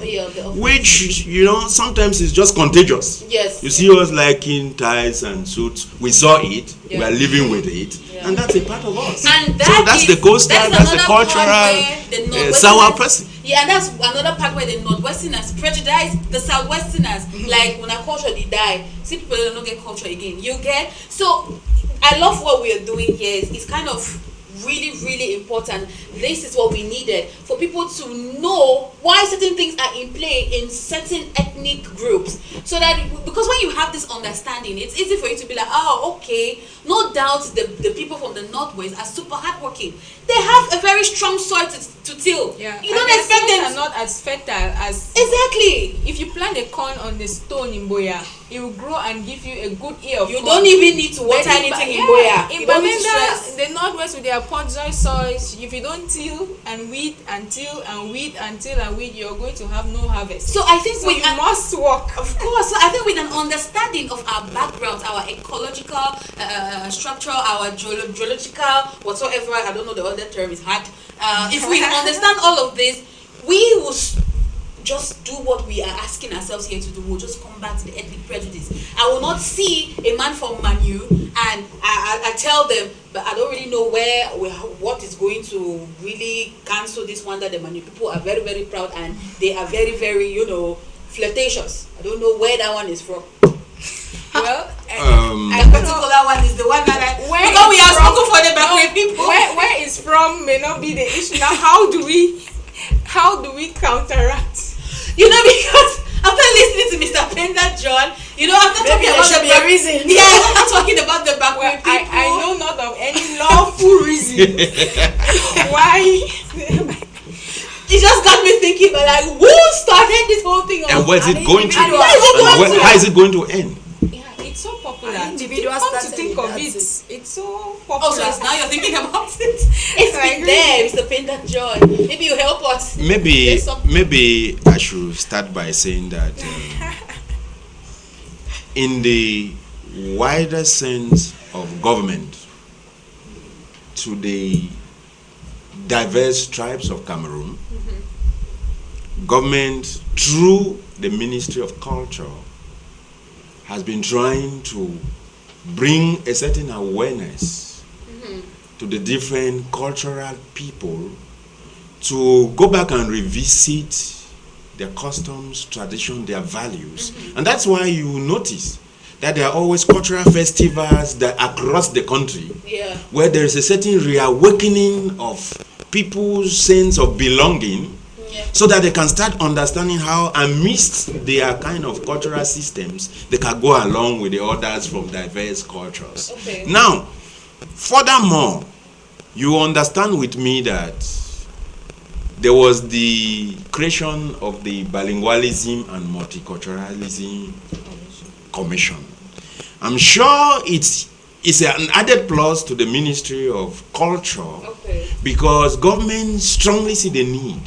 which, you know, sometimes is just contagious. You see us liking ties and suits. We saw it. We are living with it. And that's a part of us. And so that's the coastal, that's the cultural, sour person. Yeah, and that's another part where the Northwesterners prejudice the Southwesterners. Like when our culture they die, see people don't get culture again. You get so. I love what we are doing here. It's kind of really, really important. This is what we needed for people to know why certain things are in play in certain ethnic groups. So that because when you have this understanding, it's easy for you to be like, oh, okay. No doubt the people from the Northwest are super hardworking. They have a very strong soil to till. Yeah. You don't expect them are not as fertile as exactly. If you plant a corn on the stone in Boya, it will grow and give you a good ear of You corn. don't even need to water anything in Boya. In You don't need to Bamenda, stress. the Northwest with their podzol soils, if you don't till and weed and till and weed and till and weed, you're going to have no harvest. So I think So you must work. Of course, so I think with an understanding of our backgrounds, our ecological structure, our geological, whatsoever, I don't know the other term is hard. If we understand all of this, we will just do what we are asking ourselves here to do. We'll just combat the ethnic prejudice. I will not see a man from Manu and I tell them, but I don't really know what is going to really cancel this one that the Manu people are very, very proud and they are very, very, flirtatious. I don't know where that one is from. Well, That particular one is the one that because we are spoken for the Bakwe people. Where it's from may not be the issue. Now, how do we counteract? Because after listening to Mr. Penda John, after talking about the reason. Yeah, after talking about the Bakwe people. I know not of any lawful reason why. It just got me thinking, but like, who started this whole thing? And where's it going to? How How is it going to end? Yeah, it's so popular. Individuals Come to started think it, of it, that's it's so Oh, popular. so it's now you're thinking about it. It's been there, Mr. Penda John. Maybe you help us. Maybe I should start by saying that in the wider sense of government to the diverse tribes of Cameroon, government through the Ministry of Culture has been trying to bring a certain awareness to the different cultural people to go back and revisit their customs, tradition, their values. And that's why you notice that there are always cultural festivals that across the country where there is a certain reawakening of people's sense of belonging, so that they can start understanding how amidst their kind of cultural systems they can go along with the others from diverse cultures. Okay. Now, furthermore, you understand with me that there was the creation of the Bilingualism and Multiculturalism Commission. I'm sure it's an added plus to the Ministry of Culture, because government strongly see the need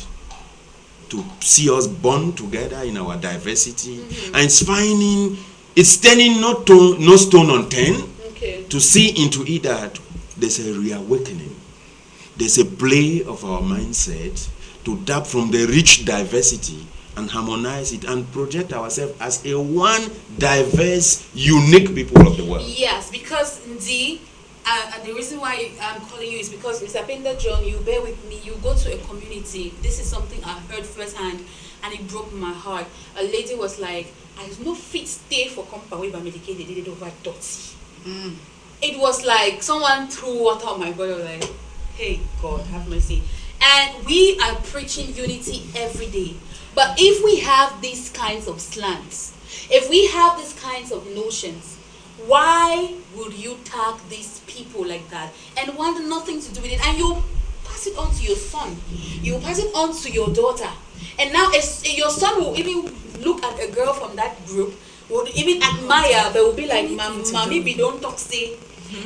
to see us bond together in our diversity, and it's turning no stone unturned to see into it that there's a reawakening, there's a play of our mindset to tap from the rich diversity and harmonize it and project ourselves as a one diverse, unique people of the world. Yes, because the reason why I'm calling you is because Mr. Penda John, you bear with me, you go to a community. This is something I heard firsthand and it broke my heart. A lady was like, I was no fit stay for company by Medicaid, they did it over dirty. It was like someone threw water on my body. I was like, hey God, have mercy. And we are preaching unity every day. But if we have these kinds of slants, if we have these kinds of notions, why would you tag these people like that and want nothing to do with it? And you pass it on to your son, you pass it on to your daughter, and now your son will even look at a girl from that group, would even admire, but will be like, mommy, we don't talk, say.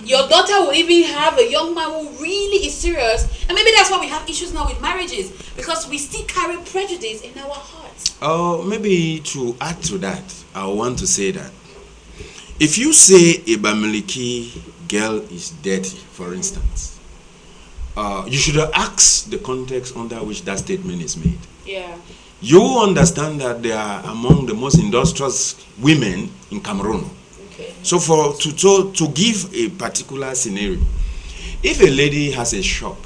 Your daughter will even have a young man who really is serious, and maybe that's why we have issues now with marriages, because we still carry prejudice in our hearts. Maybe to add to that, I want to say that if you say a Bamileke girl is dirty, for instance, you should ask the context under which that statement is made. Yeah. You understand that they are among the most industrious women in Cameroon. Okay. So to give a particular scenario, if a lady has a shop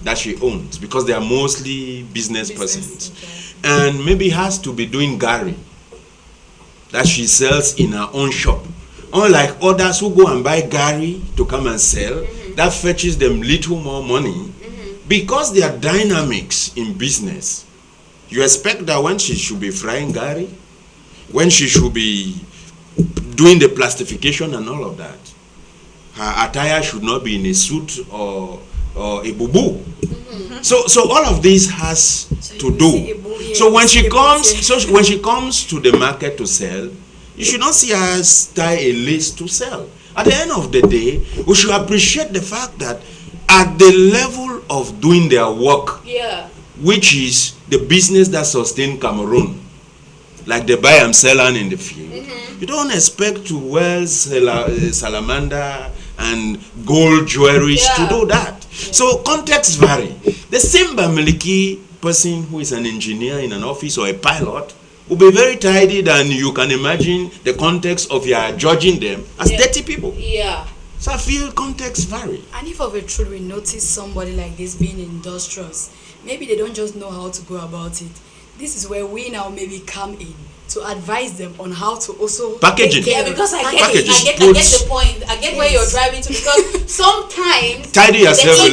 that she owns, because they are mostly business persons, okay. and maybe has to be doing gari that she sells in her own shop. Unlike others who go and buy gari to come and sell, that fetches them little more money. Because there are dynamics in business, you expect that when she should be frying gari, when she should be doing the plastification and all of that, her attire should not be in a suit or a bubu. So all of this has to do. So when she comes to the market to sell, you should not see her tie a lace to sell. At the end of the day, we should appreciate the fact that at the level of doing their work, which is the business that sustains Cameroon, like the buy and sell in the field, you don't expect to wear salamander and gold jewelry to do that. So contexts vary. The same Bamileke person who is an engineer in an office or a pilot will be very tidy than you can imagine the context of your judging them as dirty people. So I feel contexts vary. And if of a truth we notice somebody like this being industrious, maybe they don't just know how to go about it. This is where we now maybe come in to advise them on how to also packaging. Because I get the point. I get where you're driving to, because sometimes tidy yourself the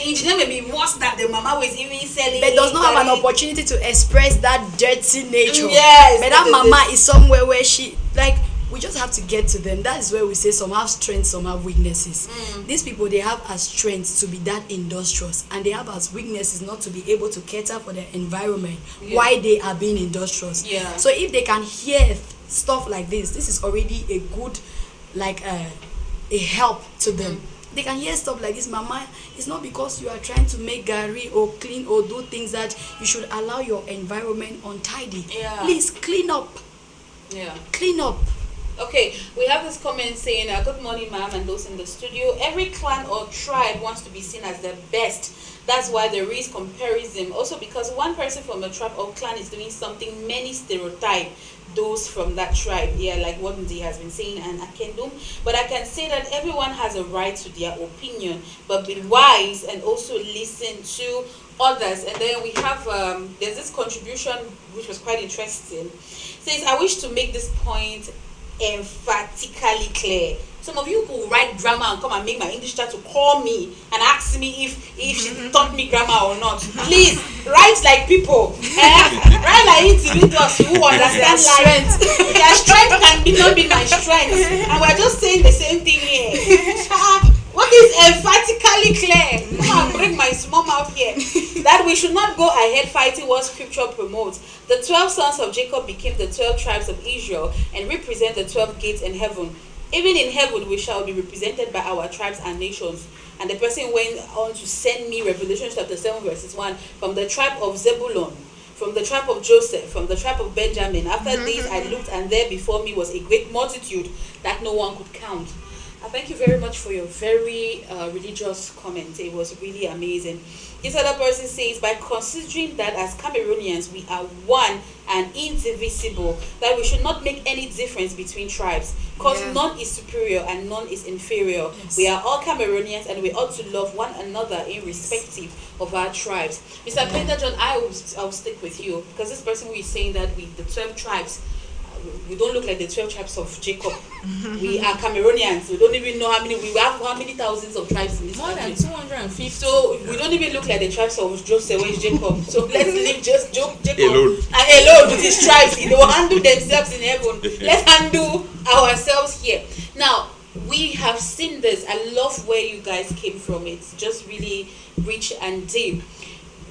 engineer may be worse than the mama who is even selling, but does not have an opportunity to express that dirty nature. Yes, but that mama is somewhere where she, like, we just have to get to them. That is where we say some have strengths, some have weaknesses. These people, they have as strengths to be that industrious, and they have as weaknesses not to be able to cater for their environment why they are being industrious. So if they can hear stuff like this is already a good, like a help to them. They can hear stuff like this. Mama, it's not because you are trying to make gari or clean or do things that you should allow your environment untidy. Please clean up. Clean up. Okay, we have this comment saying, good morning, ma'am, and those in the studio. Every clan or tribe wants to be seen as the best. That's why there is comparison. Also, because one person from a tribe or clan is doing something, many stereotype those from that tribe. Like what Ndi has been saying and Akendum. But I can say that everyone has a right to their opinion, but be wise and also listen to others. And then we have, there's this contribution which was quite interesting. It says, I wish to make this point emphatically clear. Some of you who write grammar and come and make my English teacher to call me and ask me if she taught me grammar or not. Please write like people. Write like individuals who understand life. Their strength not be my strength, and we're just saying the same thing here. What is emphatically clear? Come on, bring my small mouth here. That we should not go ahead fighting what scripture promotes. The 12 sons of Jacob became the 12 tribes of Israel and represent the 12 gates in heaven. Even in heaven, we shall be represented by our tribes and nations. And the person went on to send me Revelation chapter 7 verses 1 from the tribe of Zebulun, from the tribe of Joseph, from the tribe of Benjamin. After these I looked, and there before me was a great multitude that no one could count. Thank you very much for your very religious comment. It was really amazing. This other person says, by considering that as Cameroonians we are one and indivisible, that we should not make any difference between tribes, because none is superior and none is inferior. We are all Cameroonians and we ought to love one another irrespective of our tribes. Mr. Peter John, I will stick with you, because this person who is saying that the 12 tribes, we don't look like the 12 tribes of Jacob. We are Cameroonians. We don't even know how many thousands of tribes in this country. More than 250. So we don't even look like the tribes of Joseph, where is Jacob. So let's leave just Jacob alone with his tribes. They will handle themselves in heaven. Let's handle ourselves here. Now, we have seen this. I love where you guys came from. It's just really rich and deep.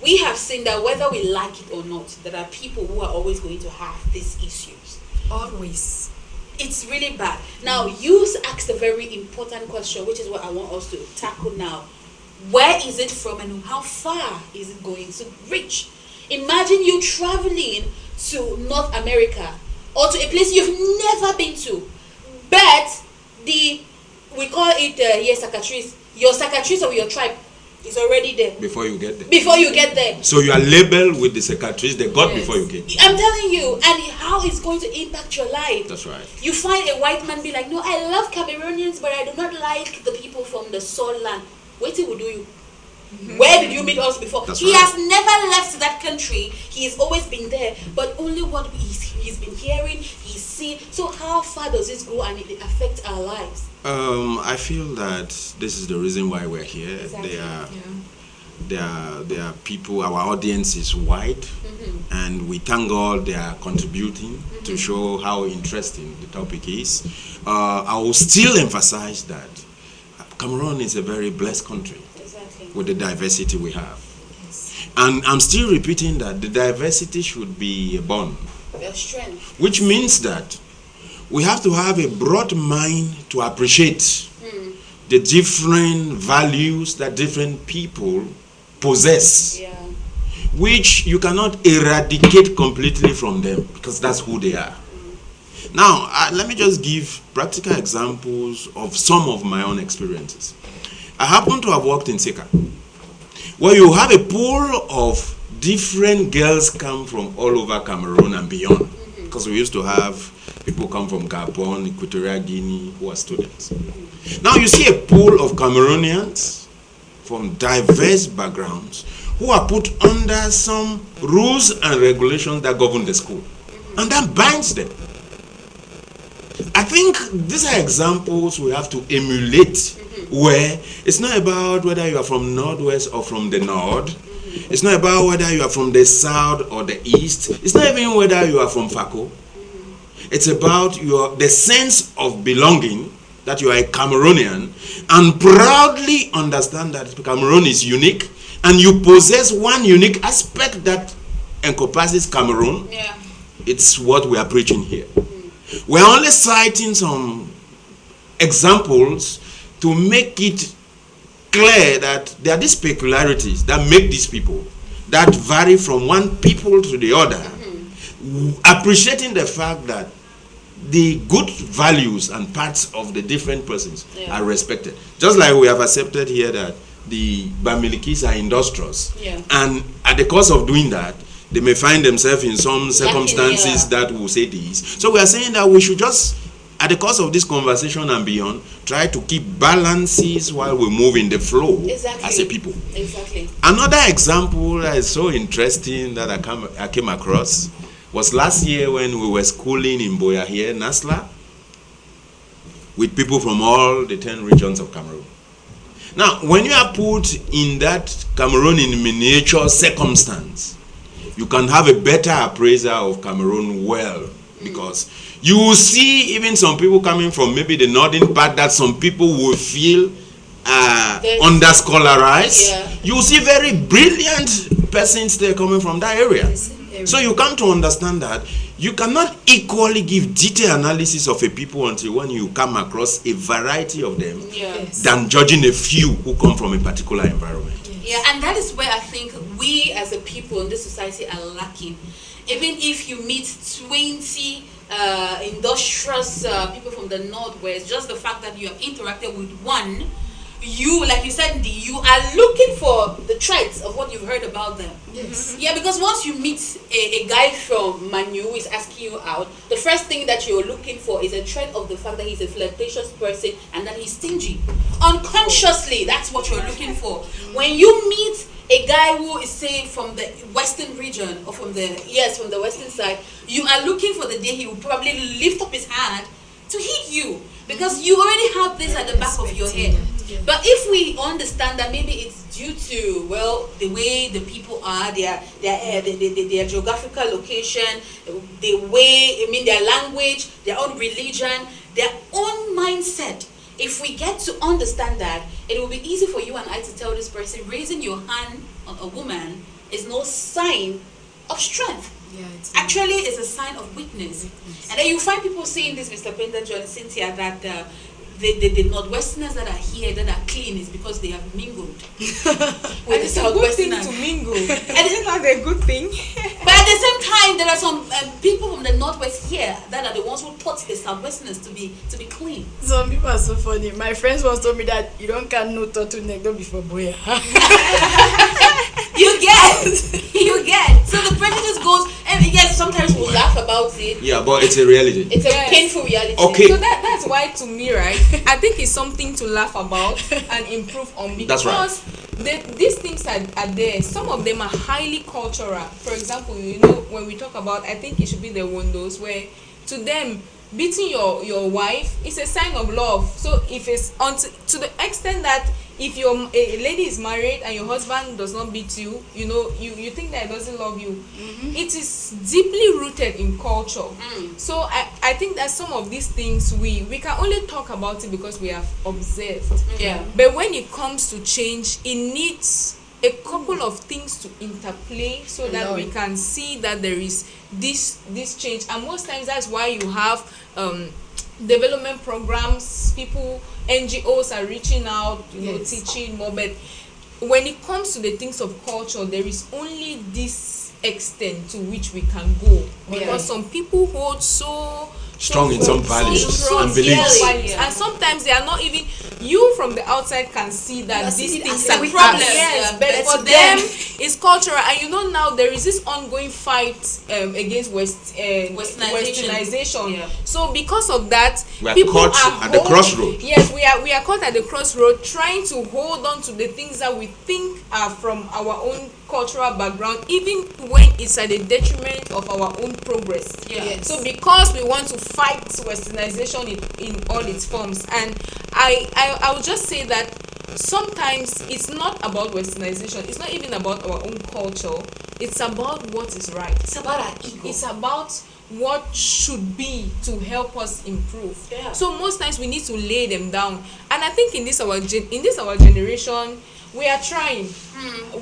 We have seen that whether we like it or not, there are people who are always going to have these issues. Always. It's really bad. Now, you asked a very important question, which is what I want us to tackle now. Where is it from and how far is it going to reach? Imagine you traveling to North America or to a place you've never been to, but we call it cicatrice. Your cicatrice of your tribe is already there. Before you get there. Before you get there. So you are labeled with the cicatrice they got before you get. I'm telling you, and how it's going to impact your life. That's right. You find a white man be like, no, I love Cameroonians, but I do not like the people from the Sol land. Wait till we do you. Where did you meet us before? That's He right. has never left that country. He has always been there. But only what he's been hearing, he's seen. So how far does this go and it affect our lives? I feel that this is the reason why we're here. Exactly. There are people, our audience is wide, and we thank God they are contributing to show how interesting the topic is. I will still emphasize that Cameroon is a very blessed country Exactly. with the diversity we have. And I'm still repeating that the diversity should be a bond, Your strength. which means that we have to have a broad mind to appreciate the different values that different people possess, Yeah. which you cannot eradicate completely from them because that's who they are. Now, let me just give practical examples of some of my own experiences. I happen to have worked in Seka, where you have a pool of different girls come from all over Cameroon and beyond, because we used to have people come from Gabon, Equatorial Guinea, who are students. Now you see a pool of Cameroonians from diverse backgrounds who are put under some rules and regulations that govern the school, and that binds them. I think these are examples we have to emulate, where it's not about whether you are from Northwest or from the North. It's not about whether you are from the South or the East. It's not even whether you are from Fako. It's about the sense of belonging, that you are a Cameroonian, and proudly understand that Cameroon is unique, and you possess one unique aspect that encompasses Cameroon. Yeah. It's what we are preaching here. We're only citing some examples to make it clear that there are these peculiarities that make these people, that vary from one people to the other, appreciating the fact that the good values and parts of the different persons are respected. Just like we have accepted here that the Bamilikis are industrious, and at the course of doing that, they may find themselves in some circumstances that will say this. So we are saying that we should just, at the course of this conversation and beyond, try to keep balances while we move in the flow as a people. Exactly. Another example that is so interesting that I came across was last year when we were schooling in Boya here, Nasla, with people from all the 10 regions of Cameroon. Now, when you are put in that Cameroon in miniature circumstance, you can have a better appraisal of Cameroon because you will see even some people coming from maybe the northern part that some people will feel under-scholarized. You will see very brilliant persons there coming from that area. So you come to understand that you cannot equally give detailed analysis of a people until when you come across a variety of them than judging a few who come from a particular environment. Yeah, and that is where I think we as a people in this society are lacking. Even if you meet 20 industrious people from the Northwest, just the fact that you have interacted with one, you, like you said, you are looking for the traits of what you've heard about them. Yes. Yeah, because once you meet a guy from Manu who is asking you out, the first thing that you're looking for is a trait of the fact that he's a flirtatious person and that he's stingy. Unconsciously, that's what you're looking for. When you meet a guy who is, say, from the western region or from the western side, you are looking for the day he will probably lift up his hand to hit you, because you already have this at the back of your head. But if we understand that maybe it's due to, well, the way the people are, their geographical location, their language, their own religion, their own mindset. If we get to understand that, it will be easy for you and I to tell this person, raising your hand on a woman is no sign of strength. Actually, it's a sign of weakness. And then you find people saying this, Mr. Penda, John, Cynthia, that the Northwesterners that are here, that are clean, is because they have mingled with the It's a good thing Southwesterners. to mingle. Isn't that a good thing? But at the same time, there are some people from the Northwest here that are the ones who taught the Southwesterners to be clean. Some people are so funny. My friends once told me that you don't can no turtleneck, don't be for boy. You get. So the prejudice goes, and yes, sometimes we'll laugh about it, it. Yeah, but it's a reality. It's a Yes. painful reality. Okay. So that's why, to me, right, I think it's something to laugh about and improve on, because That's these things are there. Some of them are highly cultural. For example, when we talk about, I think it should be the windows, where to them beating your wife is a sign of love. So if it's to the extent that if a lady is married and your husband does not beat you, you think that he doesn't love you. It is deeply rooted in culture. So I think that some of these things we can only talk about it because we have observed. Yeah. But when it comes to change, it needs a couple of things to interplay so that we can see that there is this change. And most times that's why you have development programs, NGOs are reaching out, teaching more. But when it comes to the things of culture, there is only this extent to which we can go, because some people hold so Strong in some values strong and beliefs. values. And sometimes they are not even, you from the outside can see that these things are problems. yes, but for them it's cultural. And now there is this ongoing fight against westernization. Yeah. So because of that, We are people caught are at the crossroad. Yes, we are caught at the crossroad, trying to hold on to the things that we think are from our own cultural background, even when it's at the detriment of our own progress. Yes. So because we want to fight westernization in all its forms, and I would just say that sometimes it's not about westernization, it's not even about our own culture, it's about what is right, It's about our ego. it's about what should be to help us improve. Yeah. So most times we need to lay them down, and I think in this our generation we are trying.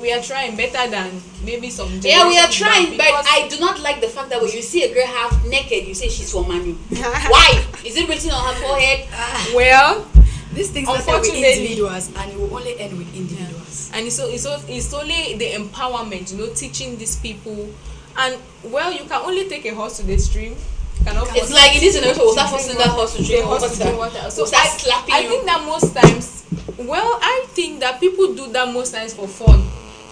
We are trying better than maybe some generations. Yeah, we are trying, back, but because I do not like the fact that when you see a girl half naked, you say she's from Manu. Why? Is it written on her forehead? well, These things started with Unfortunately. individuals, and it will only end with individuals. and it's only the empowerment, teaching these people. And well, you can only take a horse to the stream. It's like in this generation, we'll start forcing that horse to drink water. So We'll start slapping I you. think that most times, I think that people do that most times for fun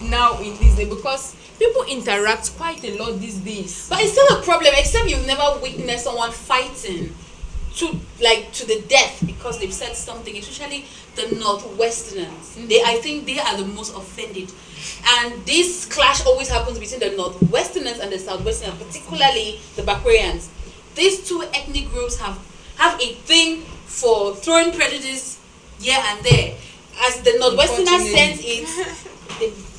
now in this day, because people interact quite a lot these days. But it's still a problem, except you've never witnessed someone fighting to the death because they've said something, especially the Northwesterners. I think they are the most offended. And this clash always happens between the Northwesterners and the Southwesterners, particularly the Bakurians. These two ethnic groups have a thing for throwing prejudice here and there. As the Northwesterner sends it,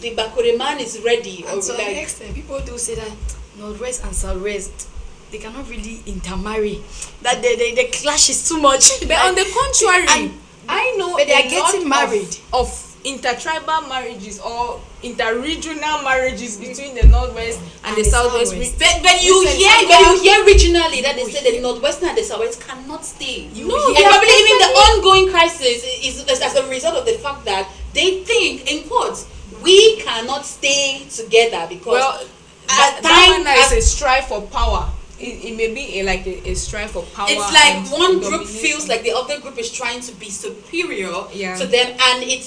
the Bakure man is ready. And to an extent, people do say that Northwest and Southwest, they cannot really intermarry. That the clash is too much. But on the contrary, and- I know but they are a getting lot married. of intertribal marriages or interregional marriages between the Northwest and the Southwest. But you hear regionally that they say the Northwestern and the Southwest cannot stay. And probably even the ongoing crisis is as a result of the fact that they think, in quotes, we cannot stay together because at times is a strive for power. It may be a strive for power. it's like and one group domination. feels like the other group is trying to be superior Yeah. to them, and it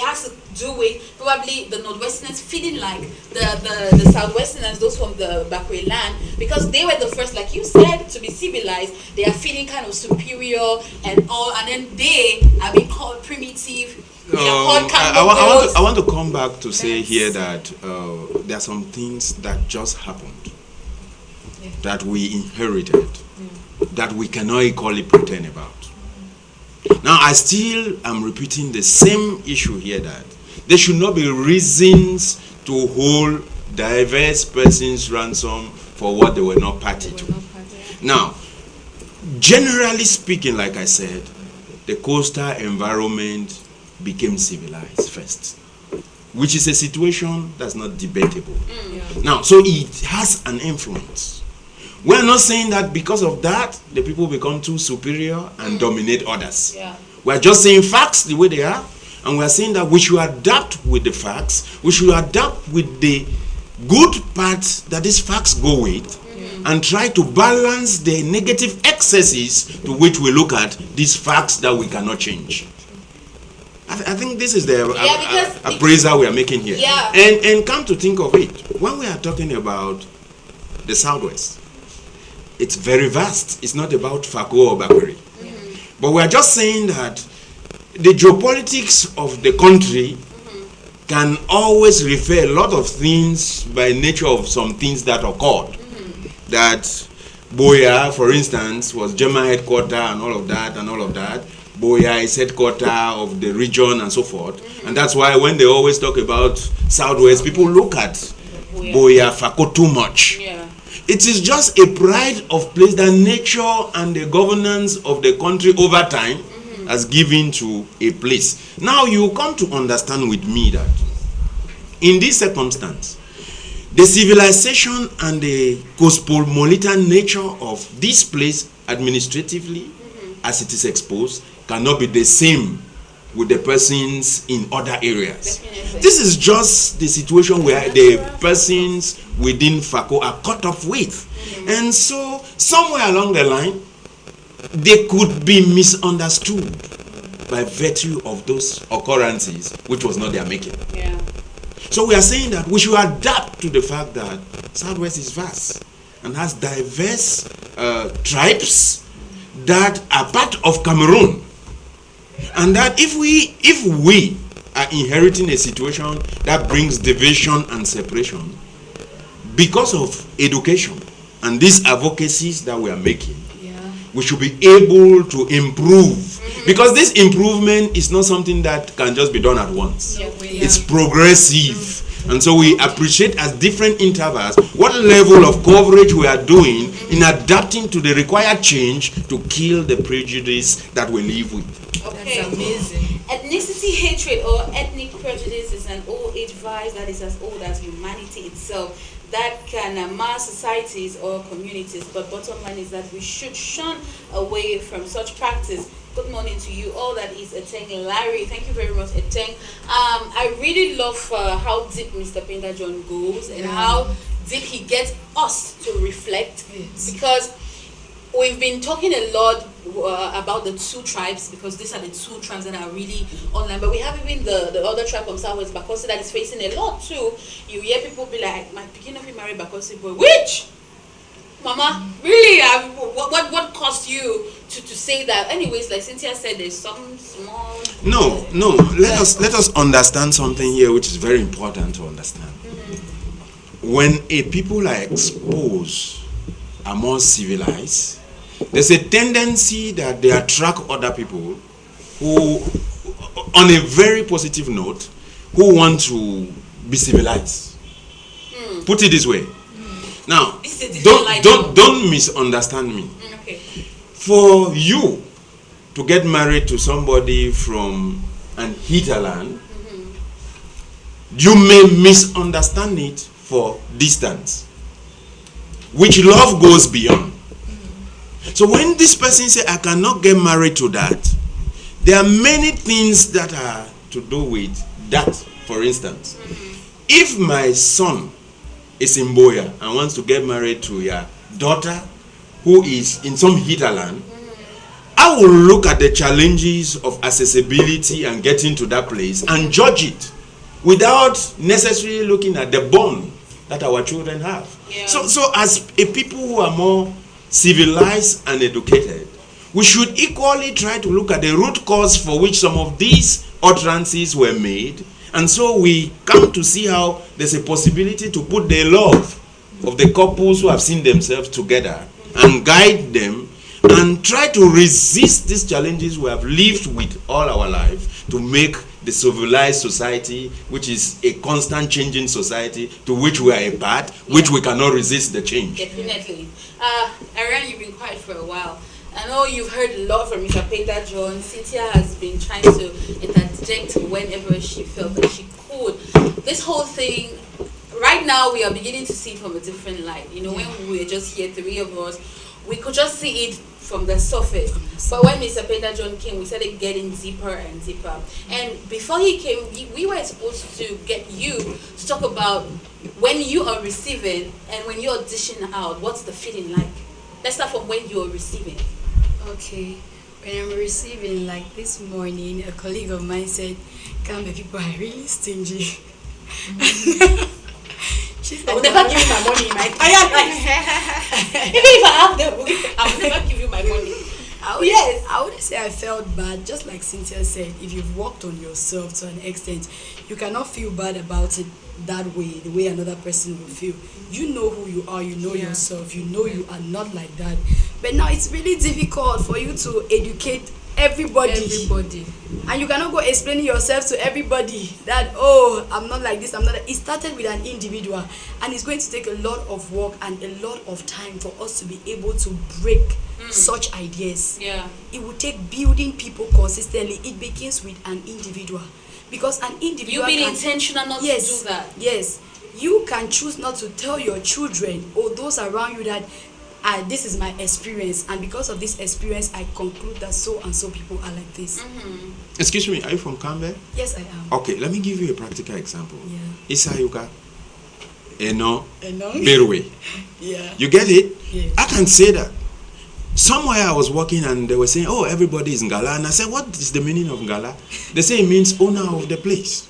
has to do with probably the Northwesterners feeling like the Southwesterners, those from the Bakwe land, because they were the first, like you said, to be civilized. They are feeling kind of superior and all, and then they are being called primitive. They are called I want to come back to say here that there are some things that just happened, that we inherited, that we cannot equally pretend about. Now, I still am repeating the same issue here, that there should not be reasons to hold diverse persons ransom for what they were not party to. Now, generally speaking, like I said, the coastal environment became civilized first, which is a situation that's not debatable. Now, so it has an influence. We're not saying that because of that, the people become too superior and dominate others. Yeah. We're just saying facts the way they are, and we're saying that we should adapt with the facts. We should adapt with the good parts that these facts go with, and try to balance the negative excesses to which we look at these facts that we cannot change. I think this is the because appraisal we are making here. Yeah. And come to think of it, when we are talking about the Southwest, it's very vast. It's not about Fako or Bakuri. But we are just saying that the geopolitics of the country can always refer a lot of things by nature of some things that occurred. That Boya, for instance, was German headquarter and all of that and all of that. Boya is headquarter of the region and so forth. And that's why when they always talk about Southwest, people look at Boya Fako too much. Yeah. It is just a pride of place that nature and the governance of the country over time has given to a place. Now you come to understand with me that in this circumstance, the civilization and the cosmopolitan nature of this place administratively, as it is exposed, cannot be the same with the persons in other areas. Definitely. This is just the situation where the persons within Fako are cut off with. And so somewhere along the line, they could be misunderstood by virtue of those occurrences, which was not their making. Yeah. So we are saying that we should adapt to the fact that Southwest is vast and has diverse tribes that are part of Cameroon. And that if we are inheriting a situation that brings division and separation because of education and these advocacies that we are making, we should be able to improve. Because this improvement is not something that can just be done at once. It's progressive. And so we appreciate at different intervals what level of coverage we are doing in adapting to the required change to kill the prejudice that we live with. Okay. That's amazing. Ethnicity hatred or ethnic prejudice is an old-age vice that is as old as humanity itself, that can mar societies or communities. But bottom line is that we should shun away from such practice. Good morning to you all. That is Eteng Larry. Thank you very much, Eteng. I really love how deep Mr. Penda John goes and how deep he gets us to reflect, because we've been talking a lot about the two tribes, because these are the two tribes that are really online. But we have even the other tribe from Southwest, Bakosi, that is facing a lot too. You hear people be like, my picking up married Bakosi boy. Which? Mama, really? What caused you to say that? Anyways, like Cynthia said, there's some small... No. Let us understand something here which is very important to understand. When a people are exposed, are more civilized, there's a tendency that they attract other people who, on a very positive note, who want to be civilized. Put it this way. Now, don't misunderstand me. Okay. For you to get married to somebody from an hinterland, you may misunderstand it for distance, which love goes beyond. So when this person says, I cannot get married to that, there are many things that are to do with that. For instance, if my son is in Boya and wants to get married to your daughter who is in some hinterland, I will look at the challenges of accessibility and getting to that place and judge it without necessarily looking at the bond that our children have. So as a people who are more civilized and educated, we should equally try to look at the root cause for which some of these utterances were made. And so we come to see how there's a possibility to put the love of the couples who have seen themselves together and guide them and try to resist these challenges we have lived with all our life to make the civilized society, which is a constant changing society to which we are a part, which we cannot resist the change. Definitely. Ariane, you've been quiet for a while. I know you've heard a lot from Mr. Penda John. Cynthia has been trying to interject whenever she felt that she could. This whole thing, right now we are beginning to see it from a different light. You know, when we were just here, three of us, we could just see it from the surface. But when Mr. Penda John came, we started getting deeper and deeper. And before he came, we were supposed to get you to talk about when you are receiving and when you're dishing out, what's the feeling like? Let's start from when you're receiving. Okay, when I'm receiving, like this morning, a colleague of mine said, Kambe people are really stingy. She said, I will never give you my money in my entire life. Even if I have the book, I will never give you my money. I wouldn't say I felt bad. Just like Cynthia said, if you've worked on yourself to an extent, you cannot feel bad about it that way, the way another person will feel. You know who you are, you know yourself, you know you are not like that. But now it's really difficult for you to educate everybody. And you cannot go explaining yourself to everybody that, oh, I'm not like this, I'm not. It started with an individual, and it's going to take a lot of work and a lot of time for us to be able to break such ideas. Yeah. It will take building people consistently. It begins with an individual, because an individual, you being intentional not to do that. Yes, you can choose not to tell your children or those around you that this is my experience, and because of this experience I conclude that so and so people are like this. Excuse me, are you from Campbell? Yes, I am. Okay, let me give you a practical example. Yeah. Isayuka, Eno, Eno. Berwe. Yeah. You get it? Yeah. I can say that. Somewhere I was working and they were saying, oh, everybody is Ngala. And I said, what is the meaning of Ngala? They say it means owner of the place.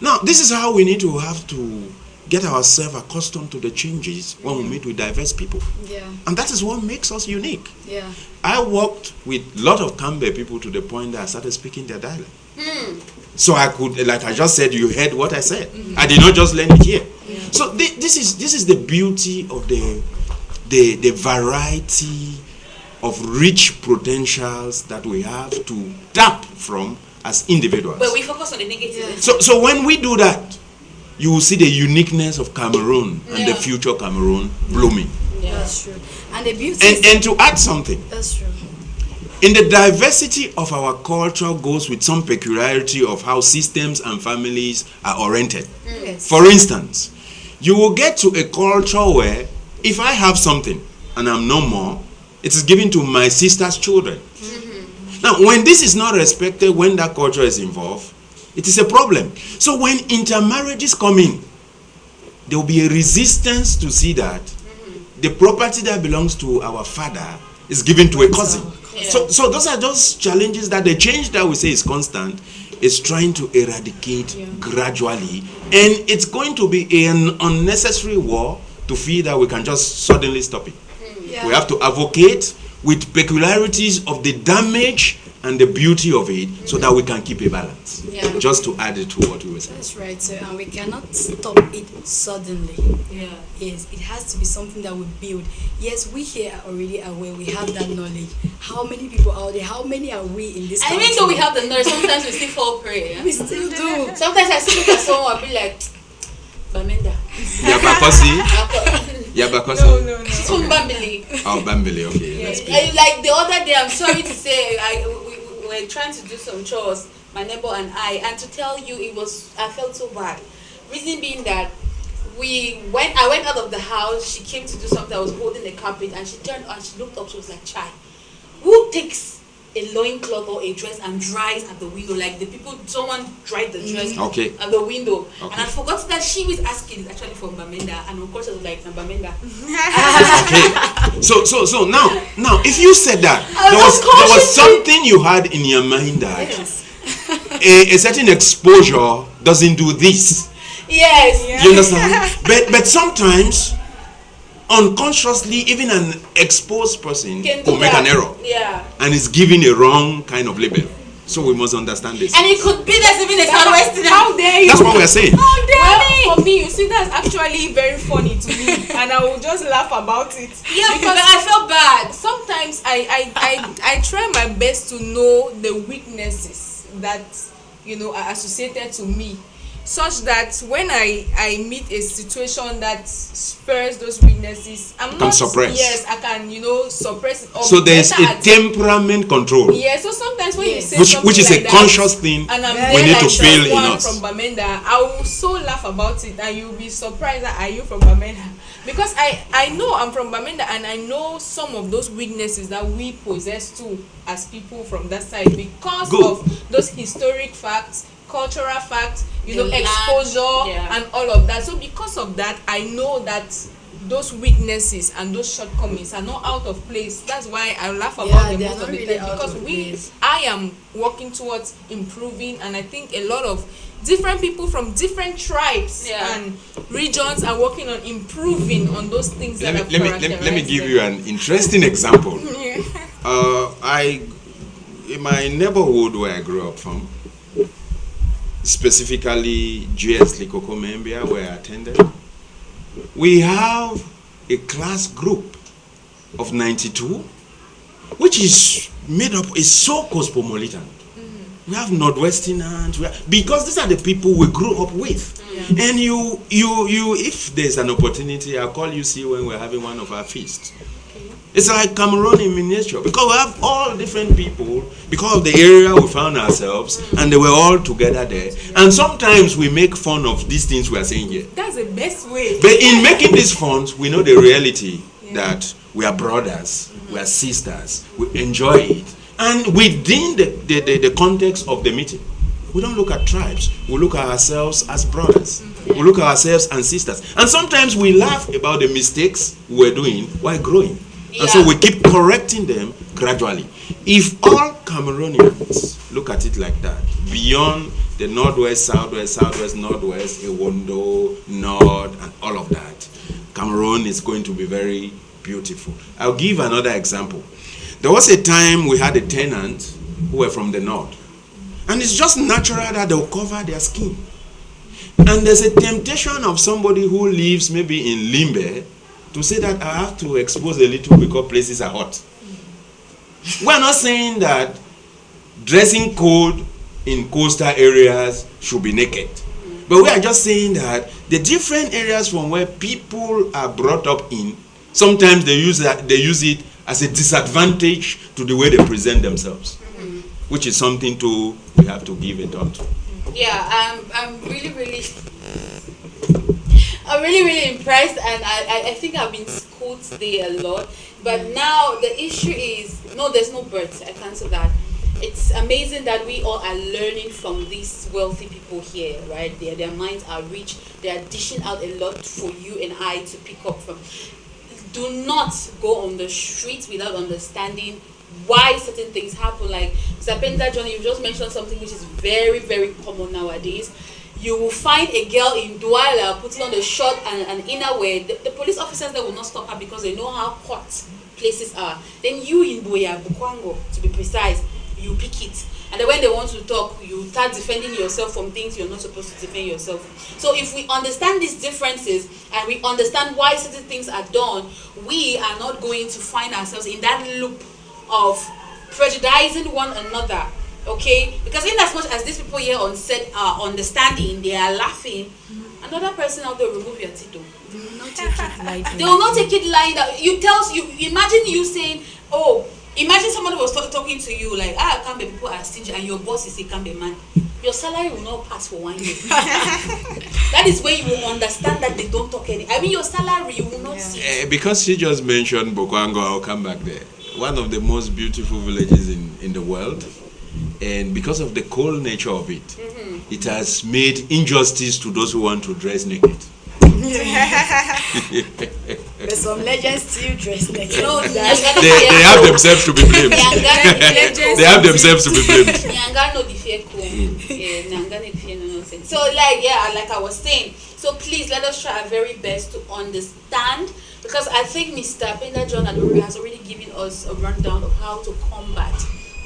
Now, this is how we need to have to get ourselves accustomed to the changes when we meet with diverse people. Yeah. And that is what makes us unique. Yeah. I worked with a lot of Campbell people to the point that I started speaking their dialect. So I could, like I just said, you heard what I said. I did not just learn it here. Yeah. So this is the beauty of the variety of rich potentials that we have to tap from as individuals. But we focus on the negative. So when we do that, you will see the uniqueness of Cameroon and the future Cameroon blooming. Yeah. That's true. And the beauty And to add something, that's true. in the diversity of our culture goes with some peculiarity of how systems and families are oriented. Yes. For instance, you will get to a culture where if I have something and I'm no more, it is given to my sister's children. Now, when this is not respected, when that culture is involved, it is a problem. So when intermarriages come in, there will be a resistance to see that the property that belongs to our father is given to a cousin. Yeah. So those are just challenges that the change that we say is constant is trying to eradicate gradually, and it's going to be an unnecessary war to feel that we can just suddenly stop it. Yeah. We have to advocate with peculiarities of the damage and the beauty of it so that we can keep a balance. Yeah. Just to add it to what we were saying. That's right, sir. And we cannot stop it suddenly. Yeah. Yes, it has to be something that we build. Yes, we here are already aware. We have that knowledge. How many people out there? How many are we in this And country? even though we have the knowledge, sometimes we still fall prey. Yeah? We still do. Sometimes I still look at someone and be like, Bamenda. Yabakosi? Yabakosi? No. She's from Bambili. Oh, Bambili, okay. Yeah. Let's be. Like the other day, I'm sorry to say, we were trying to do some chores, my neighbor and I, and to tell you, I felt so bad. Reason being that I went out of the house, she came to do something, I was holding the carpet, and she turned and she looked up, she was like, Chai, who takes a loincloth or a dress and dries at the window? Like someone dried the dress at the window. Okay. And I forgot that she was asking, it's actually from Bamenda, and of course I was like, Bamenda. Okay. So now if you said that there was something you had in your mind that a certain exposure doesn't do this. Yes. You understand? But sometimes unconsciously even an exposed person could make an error. Yeah. And is giving a wrong kind of label. So we must understand this. And it could be that even a Southwestern. How dare you? That's what we're saying. How dare me? For me, you see, that's actually very funny to me, and I will just laugh about it. Yeah, because I felt bad. Sometimes I try my best to know the weaknesses that are associated to me, such that when I meet a situation that spurs those weaknesses, I can suppress. Yes, I can suppress it. So there's a temperament control. Yeah, so sometimes when you say which is like a conscious thing and I'm we need like to feel in us. From Bamenda, I will so laugh about it, and you'll be surprised that are you from Bamenda? Because I know I'm from Bamenda, and I know some of those weaknesses that we possess too as people from that side because of those historic facts, cultural facts, exposure and all of that. So because of that, I know that those weaknesses and those shortcomings are not out of place. That's why I laugh about Yeah, them they are most of not the really time, out because of place. I am working towards improving, and I think a lot of different people from different tribes Yeah. and regions are working on improving on those things that have Let me characterized give them. you an interesting example. Yeah. In my neighborhood where I grew up from, specifically GS Likoko Membia, where I attended, we have a class group of 92, which is made up, is so cosmopolitan. We have Northwesterners, because these are the people we grew up with. And you, if there's an opportunity, I'll call you, see, when we're having one of our feasts. It's like Cameroon in miniature, because we have all different people, because of the area we found ourselves, and they were all together there. And sometimes we make fun of these things we are saying here. That's the best way. But in making these fun, we know the reality that we are brothers, we are sisters, we enjoy it. And within the context of the meeting, we don't look at tribes, we look at ourselves as brothers. We look at ourselves as sisters. And sometimes we laugh about the mistakes we're doing while growing. And so we keep correcting them gradually. If all Cameroonians look at it like that, beyond the northwest, southwest, northwest, Ewondo, North, and all of that, Cameroon is going to be very beautiful. I'll give another example. There was a time we had a tenant who were from the north. And it's just natural that they'll cover their skin. And there's a temptation of somebody who lives maybe in Limbe to say that I have to expose a little because places are hot. We're not saying that dressing code in coastal areas should be naked. But we are just saying that the different areas from where people are brought up in, sometimes they use it as a disadvantage to the way they present themselves, which is something we have to give a thought to. Yeah, I'm really impressed, and I think I've been schooled today a lot. But now the issue is, no, there's no birds. I can't say that. It's amazing that we all are learning from these wealthy people here, right? Their minds are rich. They are dishing out a lot for you and I to pick up from. Do not go on the streets without understanding why certain things happen. Like Zapenda John, you just mentioned something which is very, very common nowadays. You will find a girl in Douala putting on a short and an inner wear. The police officers there will not stop her because they know how hot places are. Then you in Boya, Bukwango, to be precise, you pick it. And then when they want to talk, you start defending yourself from things you're not supposed to defend yourself from. So if we understand these differences and we understand why certain things are done, we are not going to find ourselves in that loop of prejudicing one another. Okay? Because in as much as these people here on set are understanding, they are laughing, another person out there will remove your title. They will not take it lightly. They will not take it like that. You imagine you saying, oh, imagine somebody was talking to you like, Kambe people are stingy, and your boss is a Kambe man. Your salary will not pass for 1 year. That is when you will understand that they don't talk any. I mean, your salary you will not see. Because she just mentioned Bokwango, I'll come back there. One of the most beautiful villages in the world. And because of the cold nature of it, it has made injustice to those who want to dress naked. But some legends still dress naked. No, They have themselves to be blamed. They have themselves to be blamed. So like I was saying, so please let us try our very best to understand, because I think Mr. Penda John Adori has already given us a rundown of how to combat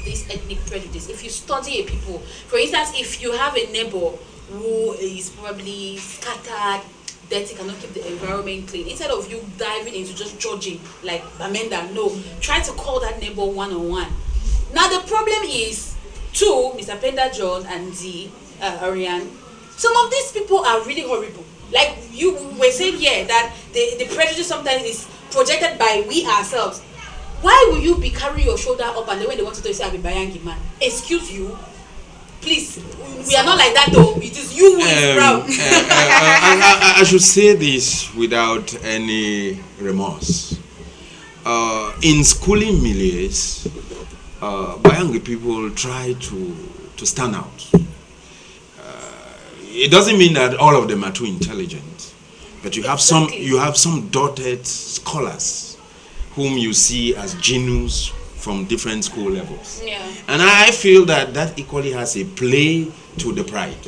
this ethnic prejudice. If you study a people, for instance, if you have a neighbor who is probably scattered, dirty, cannot keep the environment clean, instead of you diving into just judging like Amanda, no, try to call that neighbor one-on-one. Now the problem is, too, Mr. Penda John and the Ariane, some of these people are really horrible. Like you were saying here that the prejudice sometimes is projected by we ourselves. Why will you be carrying your shoulder up and then when they want to tell you say I'm a Bayangi man? Excuse you. Please, we are not like that though. It is you who is proud. I should say this without any remorse. In schooling milieus, Bayangi people try to stand out. It doesn't mean that all of them are too intelligent, But you Exactly. have some dotted scholars whom you see as genius from different school levels. Yeah. And I feel that equally has a play to the pride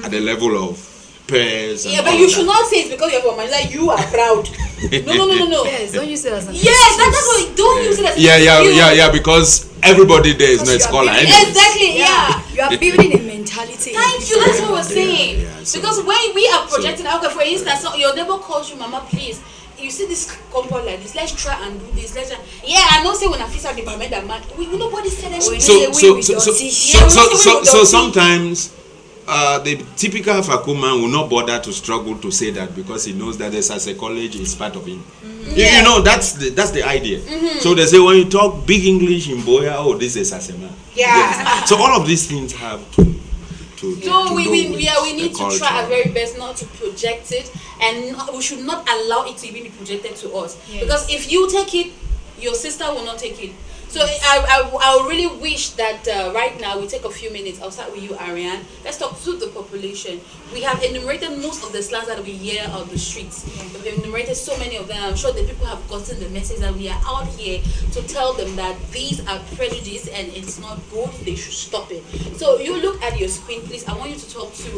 at the level of peers. And Yeah, but all you that. should not say it's because you're from Manila, you are proud. No. Yes, don't use it as an Yes, that's what. Don't use it as an Yeah, excuse. because everybody there is not a Because you are scholar. being- anyways. Exactly. Yeah. You are building a mentality. in Thank you. people. That's what we're saying. Yeah, so- Because when we are projecting, okay, for instance, your neighbor calls you, Mama, please. You see this compound like this. Let's try and do this. Yeah, I know. Say when I fix up the parliament, man, nobody said anything. So sometimes the typical Fakuma will not bother to struggle to say that because he knows that the Sase College is part of him. You know, that's the idea. So they say when you talk big English in Boya, oh, this is Sasema. Yeah. So all of these things have to So we go with we need the to culture. try our very best not to project it, and we should not allow it to even be projected to us. Yes. Because if you take it, your sister will not take it. So I really wish that right now we take a few minutes. I'll start with you, Ariane. Let's talk to the population. We have enumerated most of the slangs that we hear on the streets. We've enumerated so many of them. I'm sure the people have gotten the message that we are out here to tell them that these are prejudice and it's not good. They should stop it. So you look at your screen, please. I want you to talk to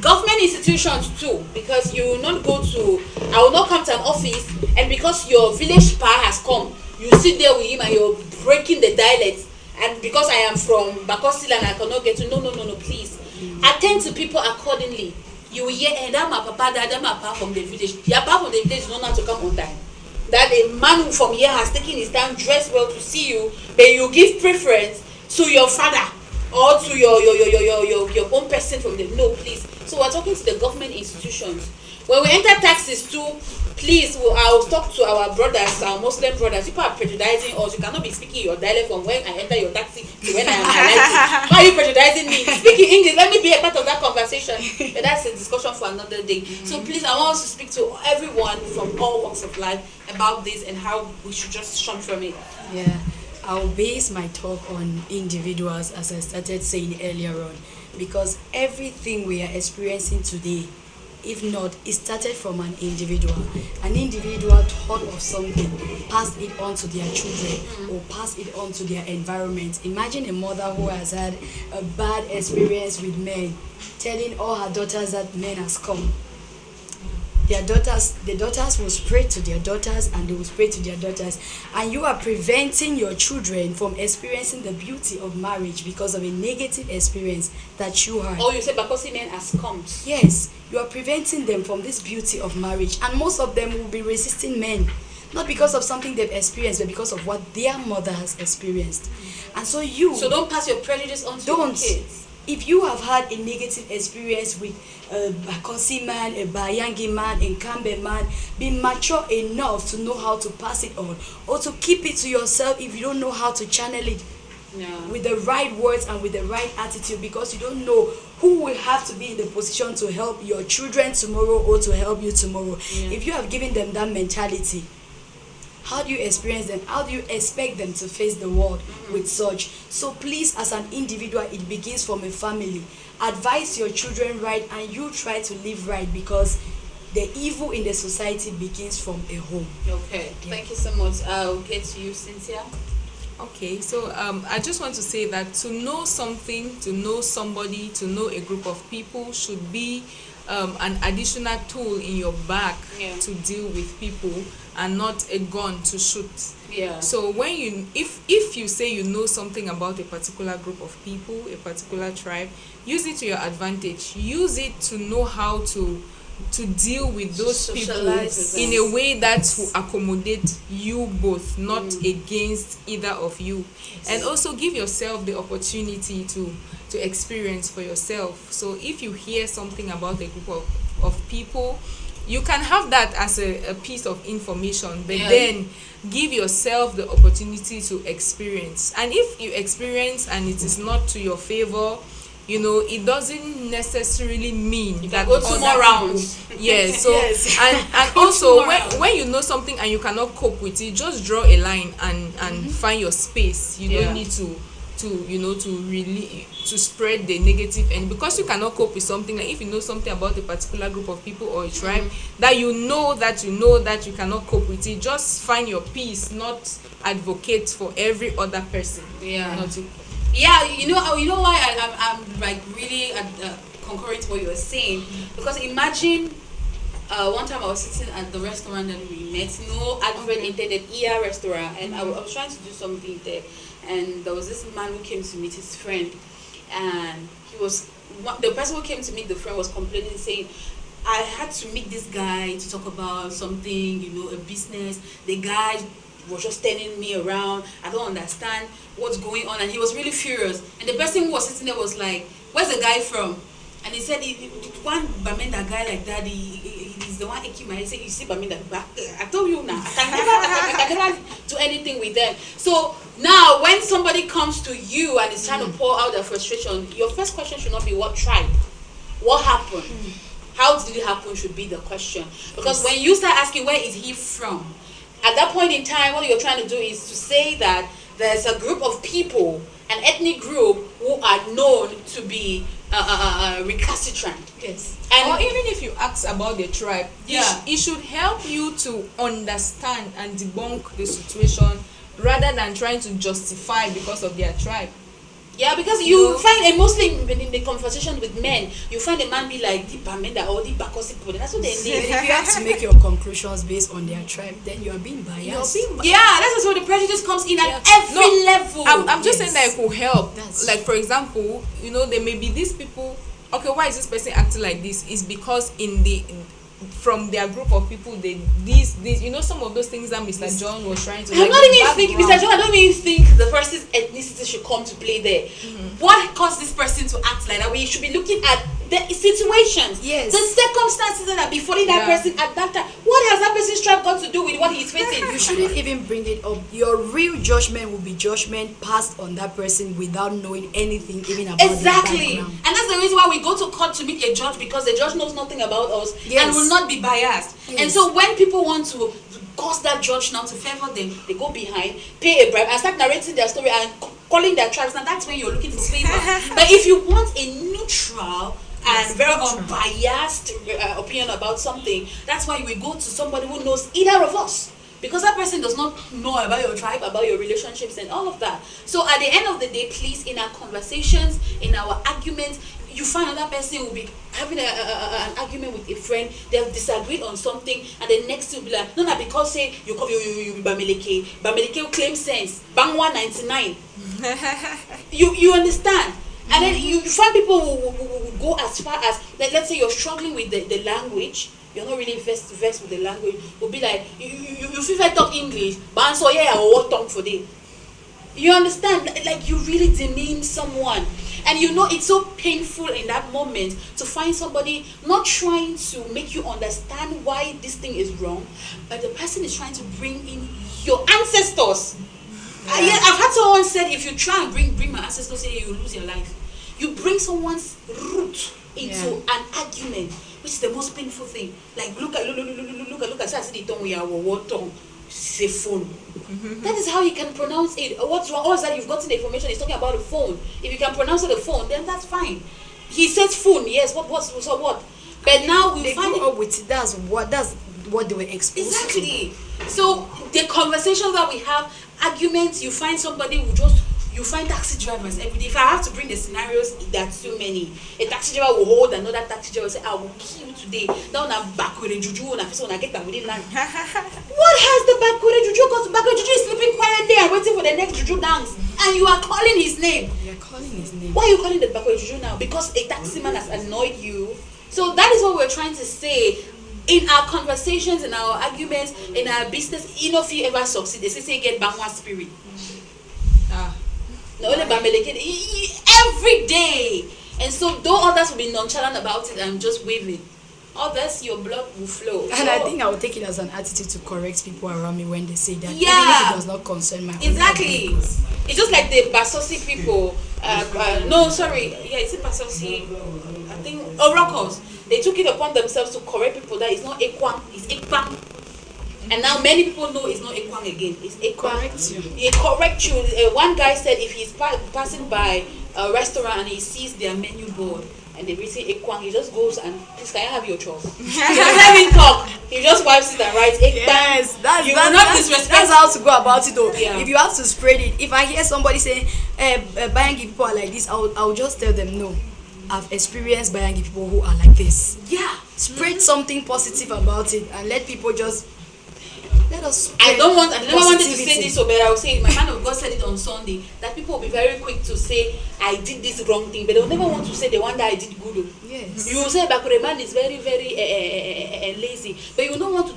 government institutions too, because you will not go to. I will not come to an office, and because your village pa has come, you sit there with him and you're breaking the dialect, and because I am from Bakosila and I cannot get to no, please attend to people accordingly. You will hear that my papa, that my papa from the village. Your papa from the village is not know how to come on time. That a man who from here has taken his time, dressed well to see you, but you give preference to your father or to your own person from the no, please. So we're talking to the government institutions. When we enter taxis too, please, I'll talk to our brothers, our Muslim brothers. People are prejudicing us. You cannot be speaking your dialect from when I enter your taxi to when I am alighting. Why are you prejudicing me? Speaking English, let me be a part of that conversation. But that's a discussion for another day. So please, I want us to speak to everyone from all walks of life about this and how we should just shun from it. Yeah, I'll base my talk on individuals, as I started saying earlier on, because everything we are experiencing today, if not, it started from an individual. An individual thought of something, passed it on to their children, or passed it on to their environment. Imagine a mother who has had a bad experience with men, telling all her daughters that men has come. The daughters will spray to their daughters, and they will spray to their daughters, and you are preventing your children from experiencing the beauty of marriage because of a negative experience that you had. Or you say Bakosi men has come. Yes, you are preventing them from this beauty of marriage, and most of them will be resisting men, not because of something they've experienced, but because of what their mother has experienced. And so So don't pass your prejudice on to your kids. If you have had a negative experience with a Bakosi man, a Bayangi man, a Kambe man, be mature enough to know how to pass it on, or to keep it to yourself if you don't know how to channel it with the right words and with the right attitude, because you don't know who will have to be in the position to help your children tomorrow or to help you tomorrow. If you have given them that mentality, how do you experience them? How do you expect them to face the world with such? So please, as an individual, it begins from a family. Advise your children right, and you try to live right, because the evil in the society begins from a home. Okay, thank you so much. I'll get to you, Cynthia. Okay, so I just want to say that to know something, to know somebody, to know a group of people should be an additional tool in your bag to deal with people, and not a gun to shoot. Yeah. So when you, if you say you know something about a particular group of people, a particular tribe, use it to your advantage. Use it to know how to deal with those people in a way that will accommodate you both, not against either of you. And also give yourself the opportunity to experience for yourself. So if you hear something about a group of people, you can have that as a piece of information, but then give yourself the opportunity to experience. And if you experience and it is not to your favor, you know, it doesn't necessarily mean that go 2 more rounds. Yes. So and Go also 2 more rounds. when you know something and you cannot cope with it, just draw a line and find your space. You don't need to to to spread the negative, and because you cannot cope with something, like if you know something about a particular group of people or a tribe that you know that you cannot cope with it, just find your peace, not advocate for every other person. Not to, you know why I'm like really concurring to what you were saying, because imagine one time I was sitting at the restaurant that we met, advert intended ER restaurant, and I was trying to do something there, and there was this man who came to meet his friend, and the person who came to meet the friend was complaining, saying, I had to meet this guy to talk about something, a business. The guy was just turning me around. I don't understand what's going on, and he was really furious. And the person who was sitting there was like, where's the guy from? And he said, one Bamenda guy like that, he's the one Ekima. He said, you see Bamenda, I told you now, I can never do anything with them. So now when somebody comes to you and is trying to pour out their frustration, your first question should not be what tribe, what happened, how did it happen should be the question. Because when you start asking where is he from, at that point in time, what you're trying to do is to say that there's a group of people, an ethnic group, who are known to be recalcitrant. Yes. And or even if you ask about the tribe, Yeah. it should help you to understand and debunk the situation rather than trying to justify because of their tribe. Yeah, because you find a mostly in the conversation with men, you find a man be like the Bamenda or the Bakosi people. That's what they If need. you have to make your conclusions based on their tribe, then you are being biased. Yeah, that's where the prejudice comes in at every level. I'm just Yes. saying that it could help. That's- Like, for example, there may be these people. Okay, why is this person acting like this? Is because from their group of people, these some of those things that Mr. John was trying to. I'm not even thinking, Mr. John, I don't even think the person's ethnicity should come to play there. What caused this person to act like that? We should be looking at the situations, Yes. the circumstances that are befalling that person at that time. What has that person's tribe got to do with what he's facing? You shouldn't even bring it up. Your real judgment will be judgment passed on that person without knowing anything even about Exactly, their background. and that's the reason why we go to court to meet a judge, because the judge knows nothing about us Yes. and will not be biased. Yes. And so when people want to cause that judge now to favor them, they go behind, pay a bribe, and start narrating their story and calling their tribes. Now that's when you're looking for favor. But if you want a neutral and very unbiased opinion about something, that's why we go to somebody who knows either of us. Because that person does not know about your tribe, about your relationships and all of that. So at the end of the day, please, in our conversations, in our arguments, you find another person will be having an argument with a friend, they have disagreed on something, and the next thing will be like, no, because say you be Bamileke will claim sense, bang 199. You understand? And then you find people who go as far as, like, let's say you're struggling with the language, you're not really versed with the language, will be like, you feel like talk English, but so yeah, I will what tongue for day. You understand? Like, you really demean someone. And it's so painful in that moment to find somebody not trying to make you understand why this thing is wrong, but the person is trying to bring in your ancestors. Yeah, I've had someone said, if you try and bring my ancestors here, you will lose your life. You bring someone's root into an argument, which is the most painful thing. Like, look at say the tongue we are what tongue. Say phone. That is how you can pronounce it. What's wrong? All is that you've gotten the information. He's talking about the phone. If you can pronounce it the phone, then that's fine. He says phone. Yes. What? But now we They find grew up with it. That's what they were exposed to. exactly. So the conversations that we have, arguments. You find somebody who you find taxi drivers every day. If I have to bring the scenarios, there are too many. A taxi driver will hold another taxi driver and say, I will kill you today. Down a back with a juju and I get that within land. What has the back with a juju? Because back with juju is sleeping quietly and waiting for the next juju dance. And you are calling his name. You're calling his name. Why are you calling the back with juju now? Because a taxi man has annoyed you. So that is what we're trying to say. In our conversations, in our arguments, in our business, if you ever succeed, they say get Bangwa spirit. No, only Bamileke every day. And so though others will be nonchalant about it and just waving, others your blood will flow. And So, I think I will take it as an attitude to correct people around me when they say that. Yeah. Even if it does not concern my own exactly. business. It's just like the Basosi people. No, sorry. Yeah, is it Basosi? I think Oracles. They took it upon themselves to correct people that it's not Ekwang, it's Ekpang. And now many people know it's not Ekwang again. It's Ekwang. Correct you. He correct you. One guy said if he's passing by a restaurant and he sees their menu board and they say Ekwang, he just goes and, please, can I have your chop? He doesn't let him talk. He just wipes it and writes Ekwang. Yes, that's how to go about it though. Yeah. If you have to spread it, if I hear somebody saying Bayangi people are like this, I'll just tell them no. I've experienced Bayangi people who are like this. Yeah. Spread something positive about it and let people just let us. I never wanted to positivity. say this, but I will say it. My man of God said it on Sunday that people will be very quick to say I did this wrong thing, but they'll never want to say the one that I did good. Yes. You will say Bakure man is very lazy, but you don't want to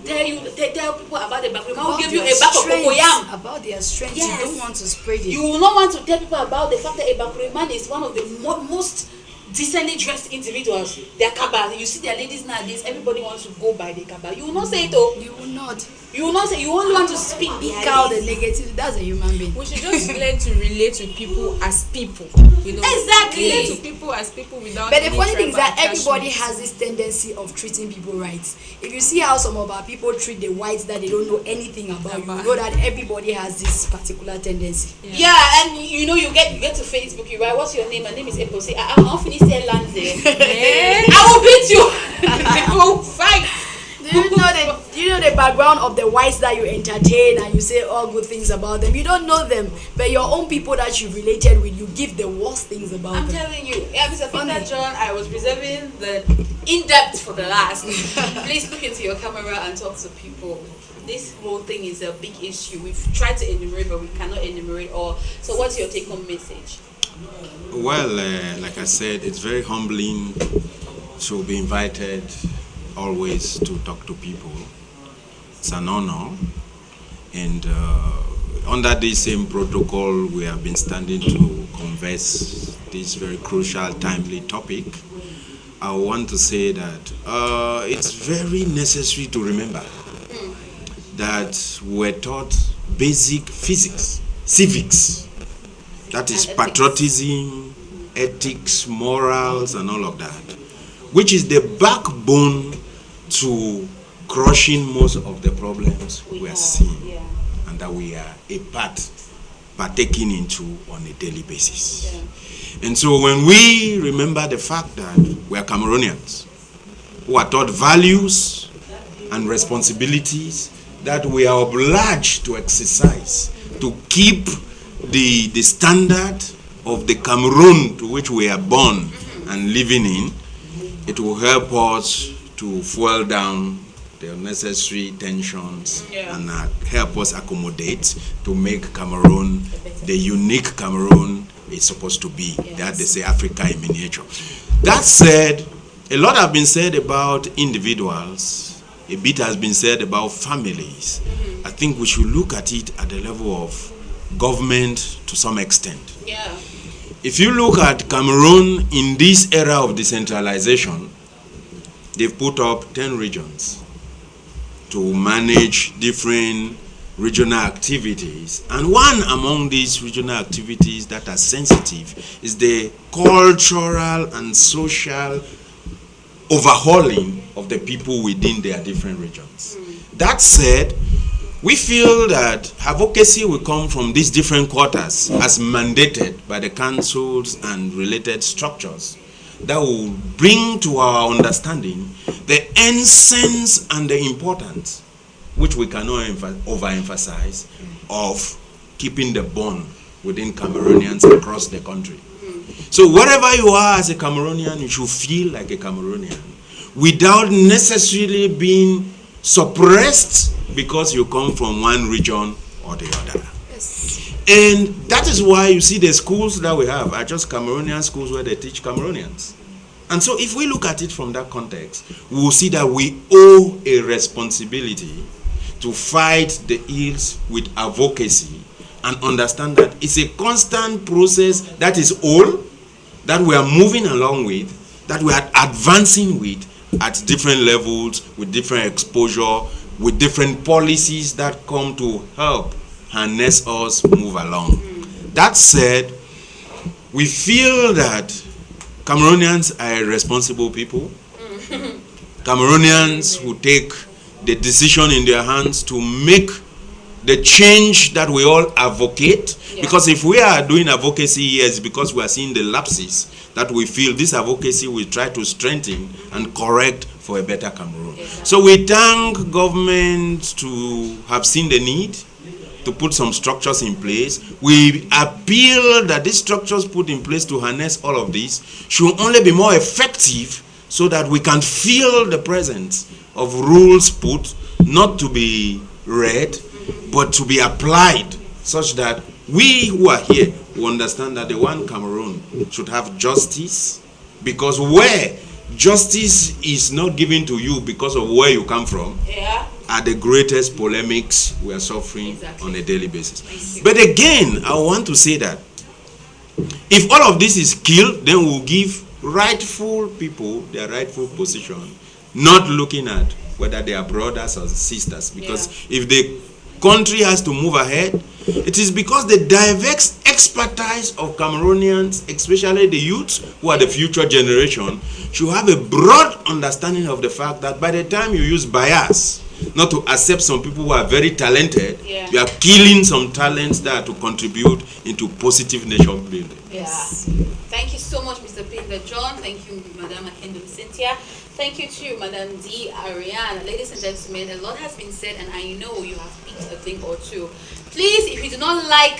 tell people about the Bakure man who give you a bag of cocoyam. About their strength. Yes. You don't want to spread it. You will not want to tell people about the fact that a Bakure man is one of the most decently dressed individuals. Their kaba, you see their ladies nowadays, everybody wants to go by the kaba. You will not say it though. You will not. You will not say, you only want to speak Pick out the negative. That's a human being. We should just learn to relate to people as people. You know, Exactly. relate to people as people without. But the any funny thing is that tribal everybody attachments. has this tendency of treating people right. If you see how some of our people treat the whites that they don't know anything about, you know that everybody has this particular tendency. Yeah, and you know, you get to Facebook, you write, what's your name? My name is Epo. Say, I'm not finished here, Lanze. I will beat you. We will fight. Do you know the background of the whites that you entertain and you say all good things about them? You don't know them, but your own people that you related with, you give the worst things about I'm them. telling you, Mr. Funny. Peter John, I was reserving the in-depth for the last. Please look into your camera and talk to people. This whole thing is a big issue. We've tried to enumerate, but we cannot enumerate all. So what's your take-home message? Well, like I said, it's very humbling to be invited always to talk to people. It's an honor. And under this same protocol, we have been standing to converse this very crucial, timely topic. I want to say that it's very necessary to remember that we're taught basic physics, civics, that is And ethics. patriotism, ethics, morals, and all of that, which is the backbone to crushing most of the problems we are seeing, Yeah. and that we are partaking into on a daily basis. Yeah. And so when we remember the fact that we are Cameroonians who are taught values and responsibilities that we are obliged to exercise to keep the standard of the Cameroon to which we are born and living in, it will help us to fuel down the unnecessary tensions and help us accommodate to make Cameroon the unique Cameroon it's supposed to be. That they say Africa in miniature. That said, a lot has been said about individuals. A bit has been said about families. I think we should look at it at the level of government to some extent. Yeah. If you look at Cameroon in this era of decentralization, they've put up 10 regions to manage different regional activities. And one among these regional activities that are sensitive is the cultural and social overhauling of the people within their different regions. That said, we feel that advocacy will come from these different quarters as mandated by the councils and related structures that will bring to our understanding the essence and the importance, which we cannot overemphasize, of keeping the bond within Cameroonians across the country. So wherever you are as a Cameroonian, you should feel like a Cameroonian without necessarily being suppressed because you come from one region or the other. Yes. And that is why you see the schools that we have are just Cameroonian schools where they teach Cameroonians. And so if we look at it from that context, we will see that we owe a responsibility to fight the ills with advocacy and understand that it's a constant process that is old, that we are moving along with, that we are advancing with at different levels, with different exposure, with different policies that come to help harness us move along. That said, we feel that Cameroonians are responsible people. Cameroonians who take the decision in their hands to make the change that we all advocate. Yeah. Because if we are doing advocacy here, it's because we are seeing the lapses that we feel this advocacy will try to strengthen and correct for a better Cameroon. Exactly. So we thank government to have seen the need to put some structures in place. We appeal that these structures put in place to harness all of this should only be more effective, so that we can feel the presence of rules put, not to be read, but to be applied, such that we who are here will understand that the one Cameroon should have justice, because where justice is not given to you because of where you come from, Yeah. are the greatest polemics we are suffering Exactly. on a daily basis. Thank you. But again, I want to say that if all of this is killed, then we'll give rightful people their rightful position, not looking at whether they are brothers or sisters. Because if the country has to move ahead, it is because the diverse expertise of Cameroonians, especially the youth who are the future generation, should have a broad understanding of the fact that by the time you use bias not to accept some people who are very talented, you are killing some talents that are to contribute into positive nation building. Yes. Thank you so much, Mr. Peter John. Thank you, Madam Akendo Cynthia. Thank you to Madam D. Ariane. Ladies and gentlemen, a lot has been said, and I know you have picked a thing or two. Please, if you do not like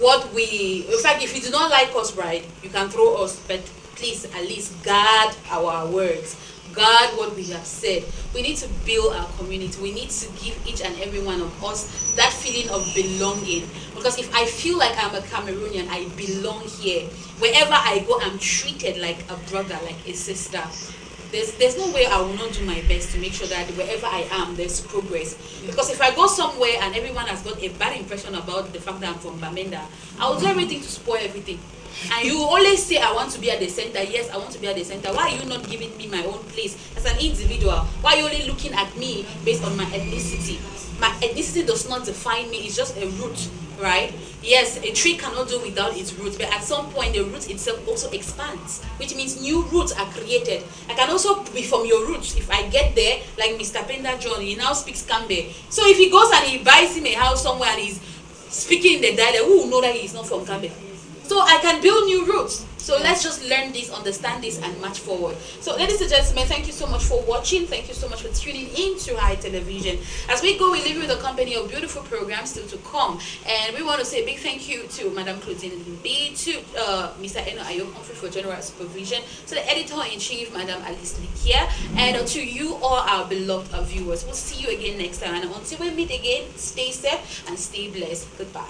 what we, in fact, if you do not like us, right, you can throw us, but please at least guard our words. Guard what we have said. We need to build our community. We need to give each and every one of us that feeling of belonging. Because if I feel like I'm a Cameroonian, I belong here. Wherever I go, I'm treated like a brother, like a sister. There's no way I will not do my best to make sure that wherever I am, there's progress. Because if I go somewhere and everyone has got a bad impression about the fact that I'm from Bamenda, I will do everything to spoil everything. And you always say, I want to be at the center. Yes, I want to be at the center. Why are you not giving me my own place as an individual? Why are you only looking at me based on my ethnicity? My ethnicity does not define me. It's just a root, right? Yes, a tree cannot do without its roots, but at some point the root itself also expands, which means new roots are created. I can also be from your roots. If I get there, like Mr. Penda John, he now speaks Kambe. So if he goes and he buys him a house somewhere and he's speaking in the dialect, who will know that he's not from Kambe? So I can build new roots. So let's just learn this, understand this, and march forward. So ladies and gentlemen, thank you so much for watching. Thank you so much for tuning into High Television. As we go, we leave you with a company of beautiful programs still to come. And we want to say a big thank you to Madam Claudine Limbi, to Mr. Eno Ayok for general supervision, to the editor-in-chief, Madam Alice Likia, and to you all our beloved viewers. We'll see you again next time. And until we meet again, stay safe and stay blessed. Goodbye.